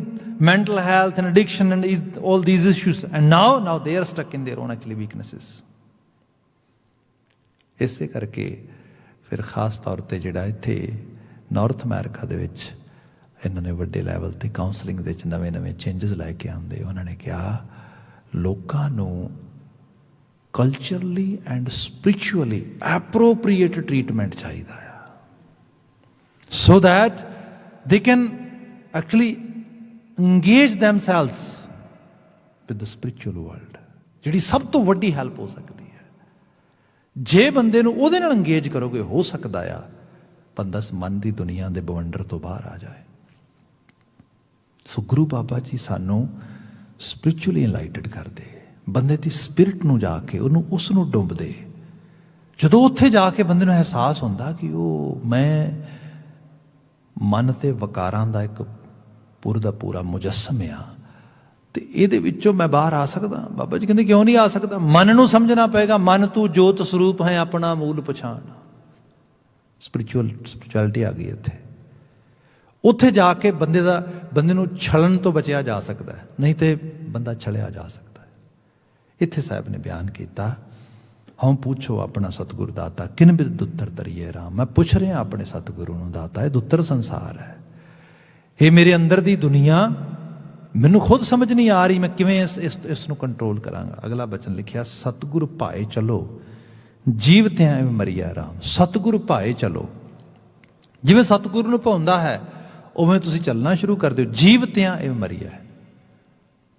mental health and addiction and all these issues, and now they are stuck in their own actually weaknesses. ਇਸੇ ਕਰਕੇ ਫਿਰ ਖਾਸ ਤੌਰ 'ਤੇ ਜਿਹੜਾ ਇੱਥੇ north America ਦੇ ਵਿੱਚ ਇਹਨਾਂ ਨੇ ਵੱਡੇ ਲੈਵਲ 'ਤੇ ਕਾਉਂਸਲਿੰਗ ਦੇ ਵਿੱਚ ਨਵੇਂ ਚੇਂਜਸ ਲੈ ਕੇ ਆਉਂਦੇ। ਉਹਨਾਂ ਨੇ ਕਿਹਾ ਲੋਕਾਂ ਨੂੰ ਕਲਚਰਲੀ ਐਂਡ ਸਪਿਰਿਚੁਅਲੀ ਐਪਰੋਪਰੀਏਟ ਟਰੀਟਮੈਂਟ ਚਾਹੀਦਾ ਆ, so that they can actually engage themselves with the spiritual world, ਜਿਹੜੀ ਸਭ ਤੋਂ ਵੱਡੀ ਹੈਲਪ ਹੋ ਸਕਦੀ ਹੈ। ਜੇ ਬੰਦੇ ਨੂੰ ਉਹਦੇ ਨਾਲ ਇੰਗੇਜ ਕਰੋਗੇ, ਹੋ ਸਕਦਾ ਆ ਬੰਦਾ ਮਨ ਦੀ ਦੁਨੀਆ ਦੇ ਬਵੰਡਰ ਤੋਂ ਬਾਹਰ ਆ ਜਾਏ। ਸੋ ਗੁਰੂ ਬਾਬਾ ਜੀ ਸਾਨੂੰ ਸਪਿਰਿਚੁਅਲੀ ਇਨਲਾਈਟਡ ਕਰਦੇ, ਬੰਦੇ ਦੀ ਸਪਿਰਿਟ ਨੂੰ ਜਾ ਕੇ ਉਸ ਨੂੰ ਡੁੱਬਦੇ। ਜਦੋਂ ਉੱਥੇ ਜਾ ਕੇ ਬੰਦੇ ਨੂੰ ਅਹਿਸਾਸ ਹੁੰਦਾ ਕਿ ਉਹ ਮੈਂ ਮਨ ਅਤੇ ਵਕਾਰਾਂ ਦਾ ਇੱਕ ਪੂਰਾ ਦਾ ਪੂਰਾ ਮੁਜੱਸਮ ਆ, ਤੇ ਇਹਦੇ ਵਿੱਚੋਂ ਮੈਂ ਬਾਹਰ ਆ ਸਕਦਾ। ਬਾਬਾ ਜੀ ਕਹਿੰਦੇ ਕਿਉਂ ਨਹੀਂ ਆ ਸਕਦਾ? ਮਨ ਨੂੰ ਸਮਝਣਾ ਪਏਗਾ। ਮਨ ਤੂੰ ਜੋਤ ਸਰੂਪ ਹੈ, ਆਪਣਾ ਮੂਲ ਪਛਾਣ। ਸਪਿਰਿਚੁਅਲਿਟੀ ਆ ਗਈ ਇੱਥੇ। ਉੱਥੇ ਜਾ ਕੇ ਬੰਦੇ ਨੂੰ ਛਲਣ ਤੋਂ ਬਚਿਆ ਜਾ ਸਕਦਾ, ਨਹੀਂ ਤੇ ਬੰਦਾ ਛਲਿਆ ਜਾ ਸਕਦਾ। ਇੱਥੇ ਸਾਹਿਬ ਨੇ ਬਿਆਨ ਕੀਤਾ, ਹਉ ਪੁੱਛੋ ਆਪਣਾ ਸਤਿਗੁਰ ਦਾਤਾ ਕਿਨ ਬਿਦ ਦੁੱਤਰ ਤਰੀਏ ਰਾਮ। ਮੈਂ ਪੁੱਛ ਰਿਹਾ ਆਪਣੇ ਸਤਿਗੁਰੂ ਨੂੰ, ਦਾਤਾ ਇਹ ਦੁੱਤਰ ਸੰਸਾਰ ਹੈ, ਇਹ ਮੇਰੇ ਅੰਦਰ ਦੀ ਦੁਨੀਆ ਮੈਨੂੰ ਖੁਦ ਸਮਝ ਨਹੀਂ ਆ ਰਹੀ, ਮੈਂ ਕਿਵੇਂ ਇਸ ਨੂੰ ਕੰਟਰੋਲ ਕਰਾਂਗਾ। ਅਗਲਾ ਬਚਨ ਲਿਖਿਆ, ਸਤਿਗੁਰ ਭਾਏ ਚਲੋ ਜੀਵਤਿਆਂ ਐਵੇਂ ਮਰੀਆ ਰਾਮ। ਸਤਿਗੁਰ ਭਾਏ ਚਲੋ, ਜਿਵੇਂ ਸਤਿਗੁਰੂ ਨੂੰ ਭਾਉਂਦਾ ਹੈ ਉਵੇਂ ਤੁਸੀਂ ਚੱਲਣਾ ਸ਼ੁਰੂ ਕਰ ਦਿਓ। ਜੀਵਤਿਆਂ ਐਵੇਂ ਮਰੀਆ,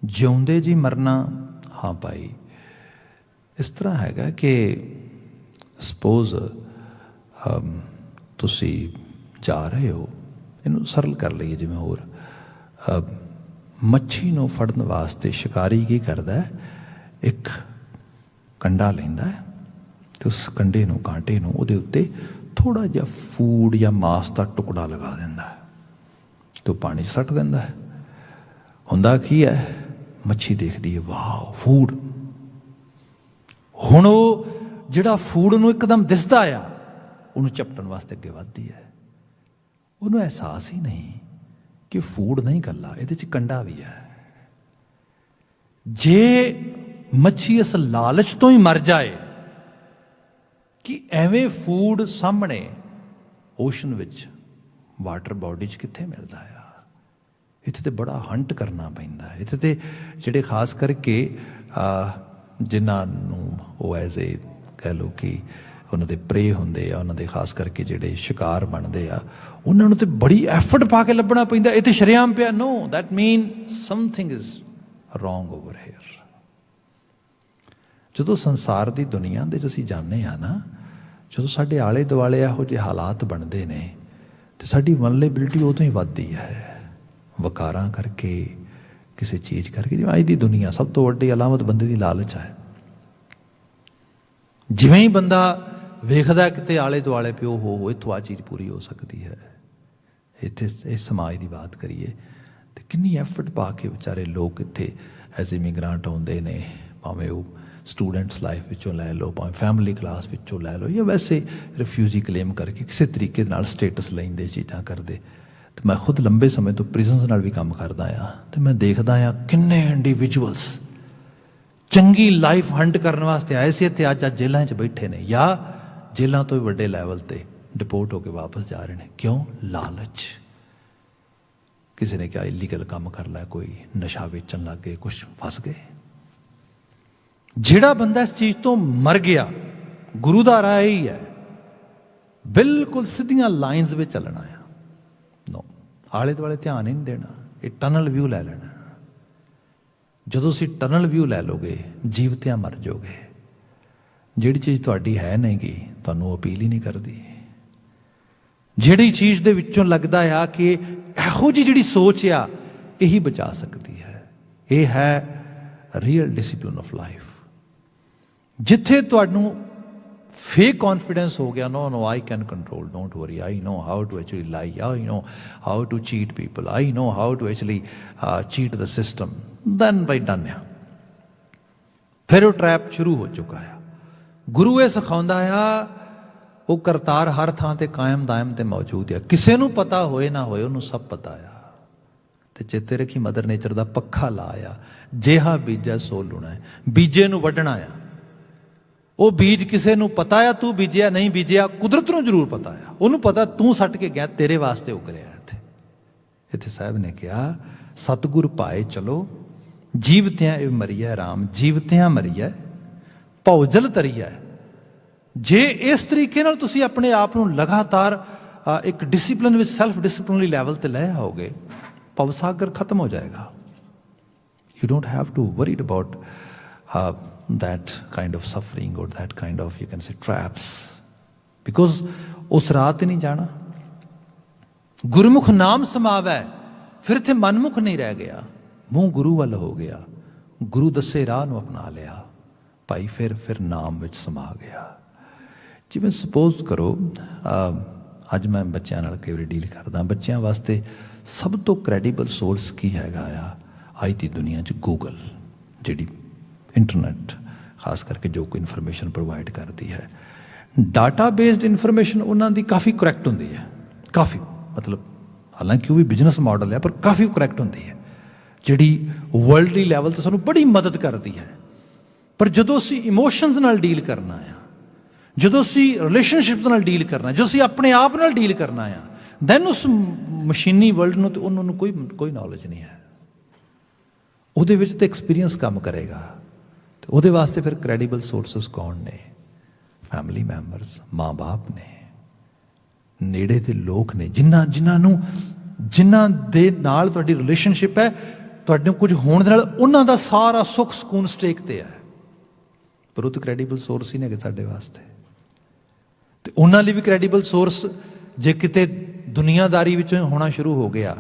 ਜਿਉਂਦੇ ਜੀ ਮਰਨਾ। ਹਾਂ ਭਾਈ, ਇਸ ਤਰ੍ਹਾਂ ਹੈਗਾ ਕਿ ਸਪੋਜ਼ ਤੁਸੀਂ ਜਾ ਰਹੇ ਹੋ, ਇਹਨੂੰ ਸਰਲ ਕਰ ਲਈਏ ਜਿਵੇਂ ਹੋਰ, ਮੱਛੀ ਨੂੰ ਫੜਨ ਵਾਸਤੇ ਸ਼ਿਕਾਰੀ ਕੀ ਕਰਦਾ ਹੈ, ਇੱਕ ਕੰਡਾ ਲੈਂਦਾ ਹੈ ਅਤੇ ਉਸ ਕੰਡੇ ਨੂੰ, ਕਾਂਟੇ ਨੂੰ, ਉਹਦੇ ਉੱਤੇ ਥੋੜ੍ਹਾ ਜਿਹਾ ਫੂਡ ਜਾਂ ਮਾਸ ਦਾ ਟੁਕੜਾ ਲਗਾ ਦਿੰਦਾ ਹੈ। तो पानी 'ਚ सट दिंदा है। हुंदा की है, मच्छी देखदी है, वाह फूड। हुण वो जिहड़ा फूड नूं एकदम दिसदा आ, उहनूं झपटण वास्ते अगे वधदी है। उहनूं एहसास ही नहीं कि फूड नहीं कल्ला, इहदे 'च कंडा भी है। जे मच्छी इस लालच तो ही मर जाए कि एवें फूड सामने ओशन विच वाटर बॉडी 'च कित्थे मिलदा आ, इत्थे ते बड़ा हंट करना पैंदा है। इत्थे ते जिहड़े खास करके जिन्हां नूं वो एज ए कह लो कि उन्हां दे प्रे हुंदे आ, उन्हां दे खास करके जिहड़े शिकार बनदे आ, उन्हां नूं ते बड़ी एफर्ट पा के लभना पैंदा। इत्थे शरेआम पिया, know that mean something is wrong over here. ਜਦੋਂ ਸੰਸਾਰ ਦੀ ਦੁਨੀਆ ਦੇ 'ਚ ਅਸੀਂ ਜਾਂਦੇ ਹਾਂ ਨਾ, ਜਦੋਂ ਸਾਡੇ ਆਲੇ ਦੁਆਲੇ ਇਹੋ ਜਿਹੇ ਹਾਲਾਤ ਬਣਦੇ ਨੇ ਤੇ ਸਾਡੀ ਵਨਰੇਬਿਲਟੀ ਉਦੋਂ ਹੀ ਵੱਧਦੀ ਹੈ। ਵਕਾਰਾਂ ਕਰਕੇ, ਕਿਸੇ ਚੀਜ਼ ਕਰਕੇ। ਜਿਵੇਂ ਅੱਜ ਦੀ ਦੁਨੀਆ ਸਭ ਤੋਂ ਵੱਡੀ ਅਲਾਮਤ ਬੰਦੇ ਦੀ ਲਾਲਚ ਹੈ। ਜਿਵੇਂ ਹੀ ਬੰਦਾ ਵੇਖਦਾ ਕਿਤੇ ਆਲੇ ਦੁਆਲੇ ਪਿਓ ਹੋ ਇੱਥੋਂ ਆ ਚੀਜ਼ ਪੂਰੀ ਹੋ ਸਕਦੀ ਹੈ। ਇੱਥੇ ਇਸ ਸਮਾਜ ਦੀ ਬਾਤ ਕਰੀਏ ਤੇ ਕਿੰਨੀ ਐਫਰਟ ਪਾ ਕੇ ਵਿਚਾਰੇ ਲੋਕ ਇੱਥੇ ਐਜ਼ ਇਮੀਗ੍ਰਾਂਟ ਆਉਂਦੇ ਨੇ, ਭਾਵੇਂ ਉਹ ਸਟੂਡੈਂਟਸ ਲਾਈਫ ਵਿੱਚੋਂ ਲੈ ਲਓ, ਭਾਵੇਂ ਫੈਮਿਲੀ ਕਲਾਸ ਵਿੱਚੋਂ ਲੈ ਲਓ, ਜਾਂ ਵੈਸੇ ਰਿਫਿਊਜੀ ਕਲੇਮ ਕਰਕੇ ਕਿਸੇ ਤਰੀਕੇ ਨਾਲ ਸਟੇਟਸ ਲੈਂਦੇ, ਚੀਜ਼ਾਂ ਕਰਦੇ। ਤੇ ਮੈਂ ਖੁਦ ਲੰਬੇ ਸਮੇਂ ਤੋਂ ਪ੍ਰਿਜ਼ਨਸ ਨਾਲ ਵੀ ਕੰਮ ਕਰਦਾ ਆ, ਤੇ ਮੈਂ ਦੇਖਦਾ ਆ ਕਿੰਨੇ ਇੰਡੀਵਿਜੂਅਲਸ ਚੰਗੀ ਲਾਈਫ ਹੰਟ ਕਰਨ ਵਾਸਤੇ ਆਏ ਸੀ ਅਤੇ ਅੱਜ ਜੇਲ੍ਹਾਂ 'ਚ ਬੈਠੇ ਨੇ, ਜਾਂ ਜੇਲ੍ਹਾਂ ਤੋਂ ਵੀ ਵੱਡੇ ਲੈਵਲ 'ਤੇ ਡਿਪੋਰਟ ਹੋ ਕੇ ਵਾਪਸ ਜਾ ਰਹੇ ਨੇ। ਕਿਉਂ? ਲਾਲਚ। ਕਿਸੇ ਨੇ ਕਿਹਾ ਇਲੀਗਲ ਕੰਮ ਕਰ ਲਿਆ, ਕੋਈ ਨਸ਼ਾ ਵੇਚਣ ਲੱਗ ਗਏ, ਕੁਛ ਫਸ ਗਏ। ਜਿਹੜਾ ਬੰਦਾ ਇਸ ਚੀਜ਼ ਤੋਂ ਮਰ ਗਿਆ, ਗੁਰੂ ਦਾ ਰਾਹ ਹੀ ਹੈ, ਬਿਲਕੁਲ ਸਿੱਧੀਆਂ ਲਾਈਨਸ ਵਿੱਚ ਚੱਲਣਾ ਆ। ਨੋ, ਆਲੇ ਦੁਆਲੇ ਧਿਆਨ ਹੀ ਨਹੀਂ ਦੇਣਾ, ਇਹ ਟਨਲ ਵਿਊ ਲੈ ਲੈਣਾ। ਜਦੋਂ ਤੁਸੀਂ ਟਨਲ ਵਿਊ ਲੈ ਲੋਗੇ, ਜੀਵਤਿਆਂ ਮਰ ਜਾਓਗੇ। ਜਿਹੜੀ ਚੀਜ਼ ਤੁਹਾਡੀ ਹੈ ਨਹੀਂ ਗੀ, ਤੁਹਾਨੂੰ ਅਪੀਲ ਹੀ ਨਹੀਂ ਕਰਦੀ। ਜਿਹੜੀ ਚੀਜ਼ ਦੇ ਵਿੱਚੋਂ ਲੱਗਦਾ ਆ ਕਿ ਇਹੋ ਜਿਹੀ ਜਿਹੜੀ ਸੋਚ ਆ ਇਹੀ ਬਚਾ ਸਕਦੀ ਹੈ, ਇਹ ਹੈ ਰੀਅਲ ਡਿਸਿਪਲਿਨ ਆਫ ਲਾਈਫ। ਜਿੱਥੇ ਤੁਹਾਨੂੰ ਫੇਕ ਕੌਨਫੀਡੈਂਸ ਹੋ ਗਿਆ, no no I can control, don't worry, I know how to actually lie, I know how to cheat people, I know how to actually cheat the system, then bye done ਆ। ਫਿਰ ਉਹ trap ਸ਼ੁਰੂ ਹੋ ਚੁੱਕਾ ਆ। ਗੁਰੂ ਇਹ ਸਿਖਾਉਂਦਾ ਆ, ਉਹ ਕਰਤਾਰ ਹਰ ਥਾਂ ਤੇ ਕਾਇਮ ਦਾਇਮ ਤੇ ਮੌਜੂਦ ਆ। ਕਿਸੇ ਨੂੰ ਪਤਾ ਹੋਏ ਨਾ ਹੋਏ, ਉਹਨੂੰ ਸਭ ਪਤਾ ਆ। ਤੇ ਚੇਤੇ ਰੱਖੀ, ਮਦਰ ਨੇਚਰ ਦਾ ਪੱਖਾ ਲਾਇਆ, ਜਿਹਾ ਬੀਜਾ ਸੋ ਲੁਣਾ ਹੈ। ਬੀਜੇ ਨੂੰ ਵੱਢਣਾ ਆ। ਉਹ ਬੀਜ ਕਿਸੇ ਨੂੰ ਪਤਾ ਆ, ਤੂੰ ਬੀਜਿਆ ਨਹੀਂ ਬੀਜਿਆ, ਕੁਦਰਤ ਨੂੰ ਜ਼ਰੂਰ ਪਤਾ ਆ। ਉਹਨੂੰ ਪਤਾ ਤੂੰ ਸੱਟ ਕੇ ਗਿਆ, ਤੇਰੇ ਵਾਸਤੇ ਉਗ ਰਿਹਾ। ਇੱਥੇ ਸਾਹਿਬ ਨੇ ਕਿਹਾ, ਸਤਿਗੁਰ ਪਾਏ ਚਲੋ, ਜੀਵਤਿਆਂ ਇਹ ਮਰੀਐ ਰਾਮ, ਜੀਵਤਿਆਂ ਮਰੀਐ ਭੌਜਲ ਤਰੀਐ। ਜੇ ਇਸ ਤਰੀਕੇ ਨਾਲ ਤੁਸੀਂ ਆਪਣੇ ਆਪ ਨੂੰ ਲਗਾਤਾਰ ਇੱਕ ਡਿਸਿਪਲਿਨ ਵਿੱਚ, ਸੈਲਫ ਡਿਸਿਪਲਿਨਰੀ ਲੈਵਲ ਤੇ ਲੈ ਆਓਗੇ, ਭਵਸਾਗਰ ਖਤਮ ਹੋ ਜਾਏਗਾ। You don't have to worried about that kind of suffering or that kind of, you can say, traps, because ਉਸ ਰਾਹ ਤੇ ਨਹੀਂ ਜਾਣਾ। ਗੁਰਮੁਖ ਨਾਮ ਸਮਾਵੈ, ਫਿਰ ਇੱਥੇ ਮਨਮੁਖ ਨਹੀਂ ਰਹਿ ਗਿਆ, ਮੂੰਹ ਗੁਰੂ ਵੱਲ ਹੋ ਗਿਆ। ਗੁਰੂ ਦੱਸੇ ਰਾਹ ਨੂੰ ਅਪਣਾ ਲਿਆ ਭਾਈ, ਫਿਰ ਨਾਮ ਵਿੱਚ ਸਮਾ ਗਿਆ। ਜਿਵੇਂ ਸਪੋਜ਼ ਕਰੋ, ਅੱਜ ਮੈਂ ਬੱਚਿਆਂ ਨਾਲ ਕਈ ਵਾਰੀ ਡੀਲ ਕਰਦਾ, ਬੱਚਿਆਂ ਵਾਸਤੇ ਸਭ ਤੋਂ ਕ੍ਰੈਡੀਬਲ ਸੋਰਸ ਕੀ ਹੈਗਾ ਆ ਅੱਜ ਦੀ ਦੁਨੀਆ 'ਚ? ਗੂਗਲ, ਜਿਹੜੀ ਇੰਟਰਨੈਟ ਖਾਸ ਕਰਕੇ ਜੋ ਕੋਈ ਇਨਫੋਰਮੇਸ਼ਨ ਪ੍ਰੋਵਾਈਡ ਕਰਦੀ ਹੈ। ਡਾਟਾ ਬੇਸਡ ਇਨਫੋਰਮੇਸ਼ਨ ਉਹਨਾਂ ਦੀ ਕਾਫੀ ਕਰੈਕਟ ਹੁੰਦੀ ਹੈ, ਕਾਫੀ, ਮਤਲਬ ਹਾਲਾਂਕਿ ਉਹ ਵੀ ਬਿਜ਼ਨਸ ਮਾਡਲ ਹੈ, ਪਰ ਕਾਫੀ ਕਰੈਕਟ ਹੁੰਦੀ ਹੈ, ਜਿਹੜੀ ਵਰਲਡਲੀ ਲੈਵਲ 'ਤੇ ਸਾਨੂੰ ਬੜੀ ਮਦਦ ਕਰਦੀ ਹੈ। ਪਰ ਜਦੋਂ ਅਸੀਂ ਇਮੋਸ਼ਨਸ ਨਾਲ ਡੀਲ ਕਰਨਾ ਆ, ਜਦੋਂ ਅਸੀਂ ਰਿਲੇਸ਼ਨਸ਼ਿਪਸ ਨਾਲ ਡੀਲ ਕਰਨਾ, ਜਦੋਂ ਅਸੀਂ ਆਪਣੇ ਆਪ ਨਾਲ ਡੀਲ ਕਰਨਾ ਆ, ਦੈਨ ਉਸ ਮਸ਼ੀਨੀ ਵਰਲਡ ਨੂੰ ਤੇ ਉਹਨਾਂ ਨੂੰ ਕੋਈ ਨੌਲੇਜ ਨਹੀਂ ਹੈ। ਉਹਦੇ ਵਿੱਚ ਤਾਂ ਐਕਸਪੀਰੀਅੰਸ ਕੰਮ ਕਰੇਗਾ। ਤੇ ਉਹਦੇ ਵਾਸਤੇ ਫਿਰ ਕ੍ਰੈਡੀਬਲ ਸੋਰਸਿਸ ਕੌਣ ਨੇ? ਫੈਮਿਲੀ ਮੈਂਬਰਸ, ਮਾਂ ਬਾਪ ਨੇ, ਨੇੜੇ ਦੇ ਲੋਕ ਨੇ, ਜਿਨ੍ਹਾਂ ਦੇ ਨਾਲ ਤੁਹਾਡੀ ਰਿਲੇਸ਼ਨਸ਼ਿਪ ਹੈ, ਤੁਹਾਡੇ ਕੁਝ ਹੋਣ ਦੇ ਨਾਲ ਉਹਨਾਂ ਦਾ ਸਾਰਾ ਸੁੱਖ ਸਕੂਨ ਸਟੇਕ ਤੇ ਹੈ। ਪਰ ਉਹ ਤਾਂ ਕ੍ਰੈਡੀਬਲ ਸੋਰਸ ਹੀ ਨੇ ਸਾਡੇ ਵਾਸਤੇ। ਤੇ ਉਹਨਾਂ ਲਈ ਵੀ ਕ੍ਰੈਡੀਬਲ ਸੋਰਸ ਜੇ ਕਿਤੇ ਦੁਨੀਆਦਾਰੀ ਵਿੱਚੋਂ ਹੋਣਾ ਸ਼ੁਰੂ ਹੋ ਗਿਆ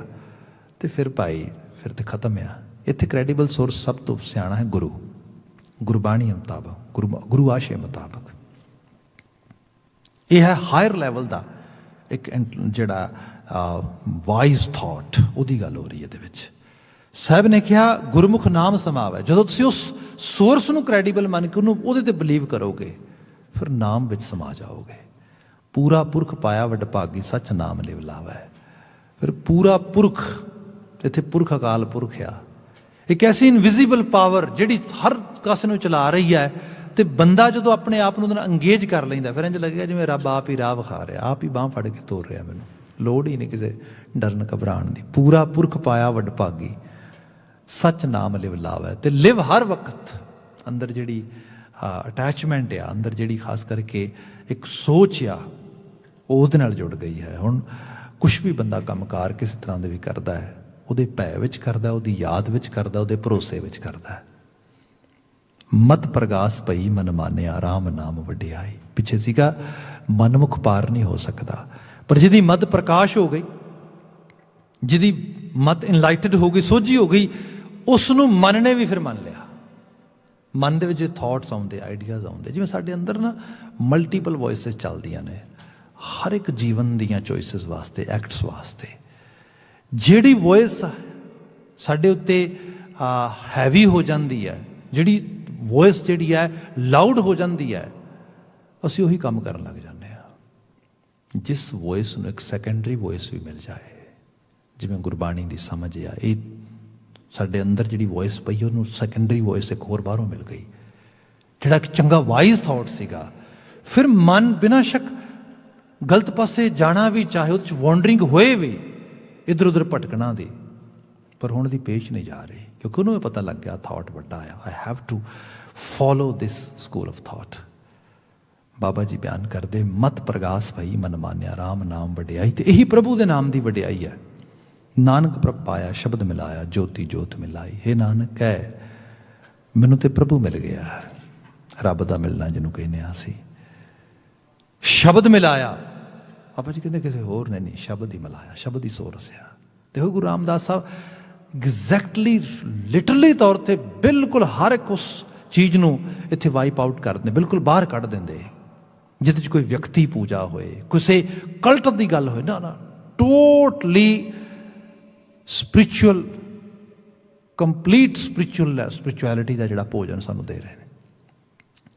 ਤੇ ਫਿਰ ਭਾਈ ਫਿਰ ਤੇ ਖਤਮ ਆ। ਇੱਥੇ ਕ੍ਰੈਡੀਬਲ ਸੋਰਸ ਸਭ ਤੋਂ ਸਿਆਣਾ ਹੈ ਗੁਰੂ, ਗੁਰਬਾਣੀ ਮੁਤਾਬਕ, ਗੁਰੂ ਆਸ਼ੇ ਮੁਤਾਬਕ। ਇਹ ਹੈ ਹਾਇਰ ਲੈਵਲ ਦਾ ਇੱਕ ਜਿਹੜਾ ਵਾਈਜ਼ ਥਾਟ, ਉਹਦੀ ਗੱਲ ਹੋ ਰਹੀ ਹੈ ਇਹਦੇ ਵਿੱਚ। ਸਾਹਿਬ ਨੇ ਕਿਹਾ ਗੁਰਮੁਖ ਨਾਮ ਸਮਾਵੈ। ਜਦੋਂ ਤੁਸੀਂ ਉਸ ਸੋਰਸ ਨੂੰ ਕ੍ਰੈਡੀਬਲ ਮੰਨ ਕੇ ਉਹਨੂੰ ਉਹਦੇ ਤੇ ਬਿਲੀਵ ਕਰੋਗੇ, ਫਿਰ ਨਾਮ ਵਿੱਚ ਸਮਾ ਜਾਓਗੇ। ਪੂਰਾ ਪੁਰਖ ਪਾਇਆ ਵੱਡ ਭਾਗੀ, ਸੱਚ ਨਾਮ ਲਿਵ ਲਾਵੈ। ਫਿਰ ਪੂਰਾ ਪੁਰਖ, ਇੱਥੇ ਪੁਰਖ ਅਕਾਲ ਪੁਰਖ ਆ, ਇੱਕ ਐਸੀ ਇਨਵਿਜ਼ੀਬਲ ਪਾਵਰ ਜਿਹੜੀ ਹਰ ਕਾਸੇ ਨੂੰ ਚਲਾ ਰਹੀ ਹੈ। ਤੇ ਬੰਦਾ ਜਦੋਂ ਆਪਣੇ ਆਪ ਨੂੰ ਉਹਦੇ ਨਾਲ ਅੰਗੇਜ ਕਰ ਲੈਂਦਾ, ਫਿਰ ਇੰਝ ਲੱਗੇਗਾ ਜਿਵੇਂ ਰੱਬ ਆਪ ਹੀ ਰਾਹ ਵਿਖਾ ਰਿਹਾ, ਆਪ ਹੀ ਬਾਂਹ ਫੜ ਕੇ ਤੋਰ ਰਿਹਾ, ਮੈਨੂੰ ਲੋੜ ਹੀ ਨਹੀਂ ਕਿਸੇ ਡਰਨ ਘਬਰਾਉਣ ਦੀ। ਪੂਰਾ ਪੁਰਖ ਪਾਇਆ ਵੱਡ ਭਾਗੀ, ਸੱਚ ਨਾਮ ਲਿਵ ਲਾਵੈ। ਤੇ ਲਿਵ ਹਰ ਵਕਤ ਅੰਦਰ ਜਿਹੜੀ ਅਟੈਚਮੈਂਟ ਆ, ਅੰਦਰ ਜਿਹੜੀ ਖਾਸ ਕਰਕੇ ਇੱਕ ਸੋਚ ਆ, ਉਹ ਉਹਦੇ ਨਾਲ ਜੁੜ ਗਈ ਹੈ। ਹੁਣ ਕੁਛ ਵੀ ਬੰਦਾ ਕੰਮਕਾਰ ਕਿਸੇ ਤਰ੍ਹਾਂ ਦੇ ਵੀ ਕਰਦਾ ਹੈ, ਉਹਦੇ ਭੈ ਵਿੱਚ ਕਰਦਾ, ਉਹਦੀ ਯਾਦ ਵਿੱਚ ਕਰਦਾ, ਉਹਦੇ ਭਰੋਸੇ ਵਿੱਚ ਕਰਦਾ। ਮਤ ਪ੍ਰਗਾਸ ਪਈ ਮਨ ਮਾਨਿਆ, ਰਾਮ ਨਾਮ ਵਡਿਆਈ। ਪਿੱਛੇ ਸੀਗਾ ਮਨਮੁਖ ਪਾਰ ਨਹੀਂ ਹੋ ਸਕਦਾ, ਪਰ ਜਿਹਦੀ ਮਤ ਪ੍ਰਕਾਸ਼ ਹੋ ਗਈ, ਜਿਹਦੀ ਮਤ ਇਨਲਾਈਟਡ ਹੋ ਗਈ, ਸੋਝੀ ਹੋ ਗਈ, ਉਸ ਨੂੰ ਮਨ ਨੇ ਵੀ ਫਿਰ ਮੰਨ ਲਿਆ। ਮਨ ਦੇ ਵਿੱਚ ਥਾਟਸ ਆਉਂਦੇ, ਆਈਡੀਆਜ਼ ਆਉਂਦੇ। ਜਿਵੇਂ ਸਾਡੇ ਅੰਦਰ ਨਾ ਮਲਟੀਪਲ ਵੋਇਸਿਸ ਚੱਲਦੀਆਂ ਨੇ ਹਰ ਇੱਕ ਜੀਵਨ ਦੀਆਂ ਚੋਇਸਿਸ ਵਾਸਤੇ, ਐਕਟਸ ਵਾਸਤੇ। ਜਿਹੜੀ ਵੋਇਸ ਸਾਡੇ ਉੱਤੇ ਹੈਵੀ ਹੋ ਜਾਂਦੀ ਹੈ, ਜਿਹੜੀ ਵੋਇਸ ਜਿਹੜੀ ਹੈ ਲਾਊਡ ਹੋ ਜਾਂਦੀ ਹੈ, ਅਸੀਂ ਉਹੀ ਕੰਮ ਕਰਨ ਲੱਗ ਜਾਂਦੇ ਹਾਂ। ਜਿਸ ਵੋਇਸ ਨੂੰ ਇੱਕ ਸੈਕੰਡਰੀ ਵੋਇਸ ਵੀ ਮਿਲ ਜਾਏ, ਜਿਵੇਂ ਗੁਰਬਾਣੀ ਦੀ ਸਮਝ ਆ, ਇਹ ਸਾਡੇ ਅੰਦਰ ਜਿਹੜੀ ਵੋਇਸ ਪਈ, ਉਹਨੂੰ ਸੈਕੰਡਰੀ ਵੋਇਸ ਇੱਕ ਹੋਰ ਬਾਹਰੋਂ ਮਿਲ ਗਈ, ਜਿਹੜਾ ਇੱਕ ਚੰਗਾ ਵਾਈਜ਼ ਥਾਟ ਸੀਗਾ। ਫਿਰ ਮਨ ਬਿਨਾਂ ਸ਼ੱਕ ਗਲਤ ਪਾਸੇ ਜਾਣਾ ਵੀ ਚਾਹੇ, ਉਹਦੇ 'ਚ ਵਾਂਡਰਿੰਗ ਹੋਏ ਵੀ, ਇੱਧਰ ਉੱਧਰ ਭਟਕਣਾ ਦੀ, ਪਰ ਹੁਣ ਦੀ ਪੇਸ਼ ਨਹੀਂ ਜਾ ਰਹੀ, ਕਿਉਂਕਿ ਉਹਨੂੰ ਇਹ ਪਤਾ ਲੱਗ ਗਿਆ ਥਾਟ ਵੱਡਾ ਆ। I have to follow this school of thought. Baba ji ਬਿਆਨ ਕਰਦੇ, ਮਤ ਪ੍ਰਗਾਸ ਭਈ ਮਨ ਮਾਨਿਆ, ਰਾਮ ਨਾਮ ਵਡਿਆਈ। ਤੇ ਇਹੀ ਪ੍ਰਭੂ ਦੇ ਨਾਮ ਦੀ ਵਡਿਆਈ ਹੈ। ਨਾਨਕ ਪ੍ਰਭ ਪਾਇਆ ਸ਼ਬਦ ਮਿਲਾਇਆ, ਜੋਤੀ ਜੋਤ ਮਿਲਾਈ। ਇਹ ਨਾਨਕ ਕਹਿ ਮੈਨੂੰ ਤੇ ਪ੍ਰਭੂ ਮਿਲ ਗਿਆ। ਰੱਬ ਦਾ ਮਿਲਣਾ ਜਿਹਨੂੰ ਕਹਿੰਦੇ ਹਾਂ ਅਸੀਂ, ਸ਼ਬਦ ਮਿਲਾਇਆ। ਬਾਬਾ ਜੀ ਕਹਿੰਦੇ ਕਿਸੇ ਹੋਰ ਨੇ ਨਹੀਂ, ਸ਼ਬਦ ਹੀ ਮਿਲਾਇਆ, ਸ਼ਬਦ ਹੀ ਸੋਰਸ ਆ। ਦੇਖੋ ਗੁਰੂ ਰਾਮਦਾਸ ਸਾਹਿਬ ਐਗਜ਼ੈਕਟਲੀ ਲਿਟਰਲੀ ਤੌਰ ਤੇ ਬਿਲਕੁਲ ਹਰ ਇੱਕ ਉਸ ਚੀਜ਼ ਨੂੰ ਇੱਥੇ ਵਾਈਪ ਆਊਟ ਕਰ ਦਿੰਦੇ, ਬਿਲਕੁਲ ਬਾਹਰ ਕੱਢ ਦਿੰਦੇ, ਜਿਹਦੇ 'ਚ ਕੋਈ ਵਿਅਕਤੀ ਪੂਜਾ ਹੋਏ, ਕਿਸੇ ਕਲਟ ਦੀ ਗੱਲ ਹੋਏ। ਨਾ ਨਾ, ਟੋਟਲੀ ਸਪਿਰਿਚੁਅਲ, ਕੰਪਲੀਟ ਸਪਿਰਿਚੁਅਲਿਟੀ ਦਾ ਜਿਹੜਾ ਭੋਜਨ ਸਾਨੂੰ ਦੇ ਰਹੇ ਨੇ,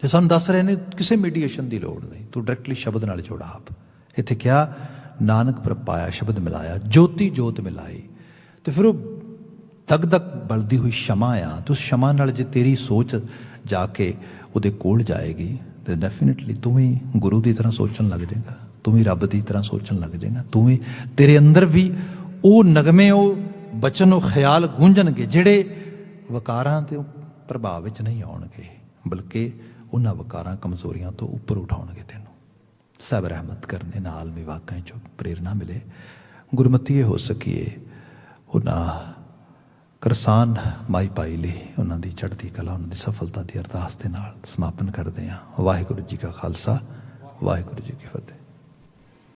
ਤੇ ਸਾਨੂੰ ਦੱਸ ਰਹੇ ਨੇ ਕਿਸੇ ਮੀਡੀਏਸ਼ਨ ਦੀ ਲੋੜ ਨਹੀਂ, ਤੂੰ ਡਾਇਰੈਕਟਲੀ ਸ਼ਬਦ ਨਾਲ ਜੋੜਾ ਆਪ। ਇੱਥੇ ਕਿਹਾ ਨਾਨਕ ਪ੍ਰਭ ਪਾਇਆ ਸ਼ਬਦ ਮਿਲਾਇਆ, ਜੋਤੀ ਜੋਤ ਮਿਲਾਈ। ਤੇ ਫਿਰ ਉਹ ਦਗ ਦਗ ਬਲਦੀ ਹੋਈ ਸ਼ਮਾ ਆ, ਤੇ ਉਸ ਸ਼ਮਾ ਨਾਲ ਜੇ ਤੇਰੀ ਸੋਚ ਜਾ ਕੇ ਉਹਦੇ ਕੋਲ ਜਾਏਗੀ, ਤੇ ਡੈਫੀਨੇਟਲੀ ਤੂੰ ਵੀ ਗੁਰੂ ਦੀ ਤਰ੍ਹਾਂ ਸੋਚਣ ਲੱਗ ਜਾਏਗਾ, ਤੂੰ ਵੀ ਰੱਬ ਦੀ ਤਰ੍ਹਾਂ ਸੋਚਣ ਲੱਗ ਜਾਏਗਾ। ਤੂੰ ਵੀ, ਤੇਰੇ ਅੰਦਰ ਵੀ ਉਹ ਨਗਮੇ, ਉਹ ਬਚਨ, ਉਹ ਖਿਆਲ ਗੂੰਜਣਗੇ ਜਿਹੜੇ ਵਕਾਰਾਂ ਤੇ ਪ੍ਰਭਾਵ ਵਿੱਚ ਨਹੀਂ ਆਉਣਗੇ, ਬਲਕਿ ਉਹਨਾਂ ਵਕਾਰਾਂ ਕਮਜ਼ੋਰੀਆਂ ਤੋਂ ਉੱਪਰ ਉਠਾਉਣਗੇ ਤੈਨੂੰ। ਸਭ ਰਹਿਮਤ ਕਰਨੇ ਨਾਲ ਵੀ ਵਾਕਾਂ 'ਚੋਂ ਪ੍ਰੇਰਨਾ ਮਿਲੇ, ਗੁਰਮਤੀਏ ਹੋ ਸਕੀਏ। ਉਹਨਾਂ ਕਰਸਾਨ ਮਾਈ ਪਾਈ ਲਈ ਉਹਨਾਂ ਦੀ ਚੜ੍ਹਦੀ ਕਲਾ, ਉਹਨਾਂ ਦੀ ਸਫਲਤਾ ਦੀ ਅਰਦਾਸ ਦੇ ਨਾਲ ਸਮਾਪਨ ਕਰਦੇ ਹਾਂ। ਵਾਹਿਗੁਰੂ ਜੀ ਕਾ ਖਾਲਸਾ, ਵਾਹਿਗੁਰੂ ਜੀ ਕੀ ਫਤਿਹ।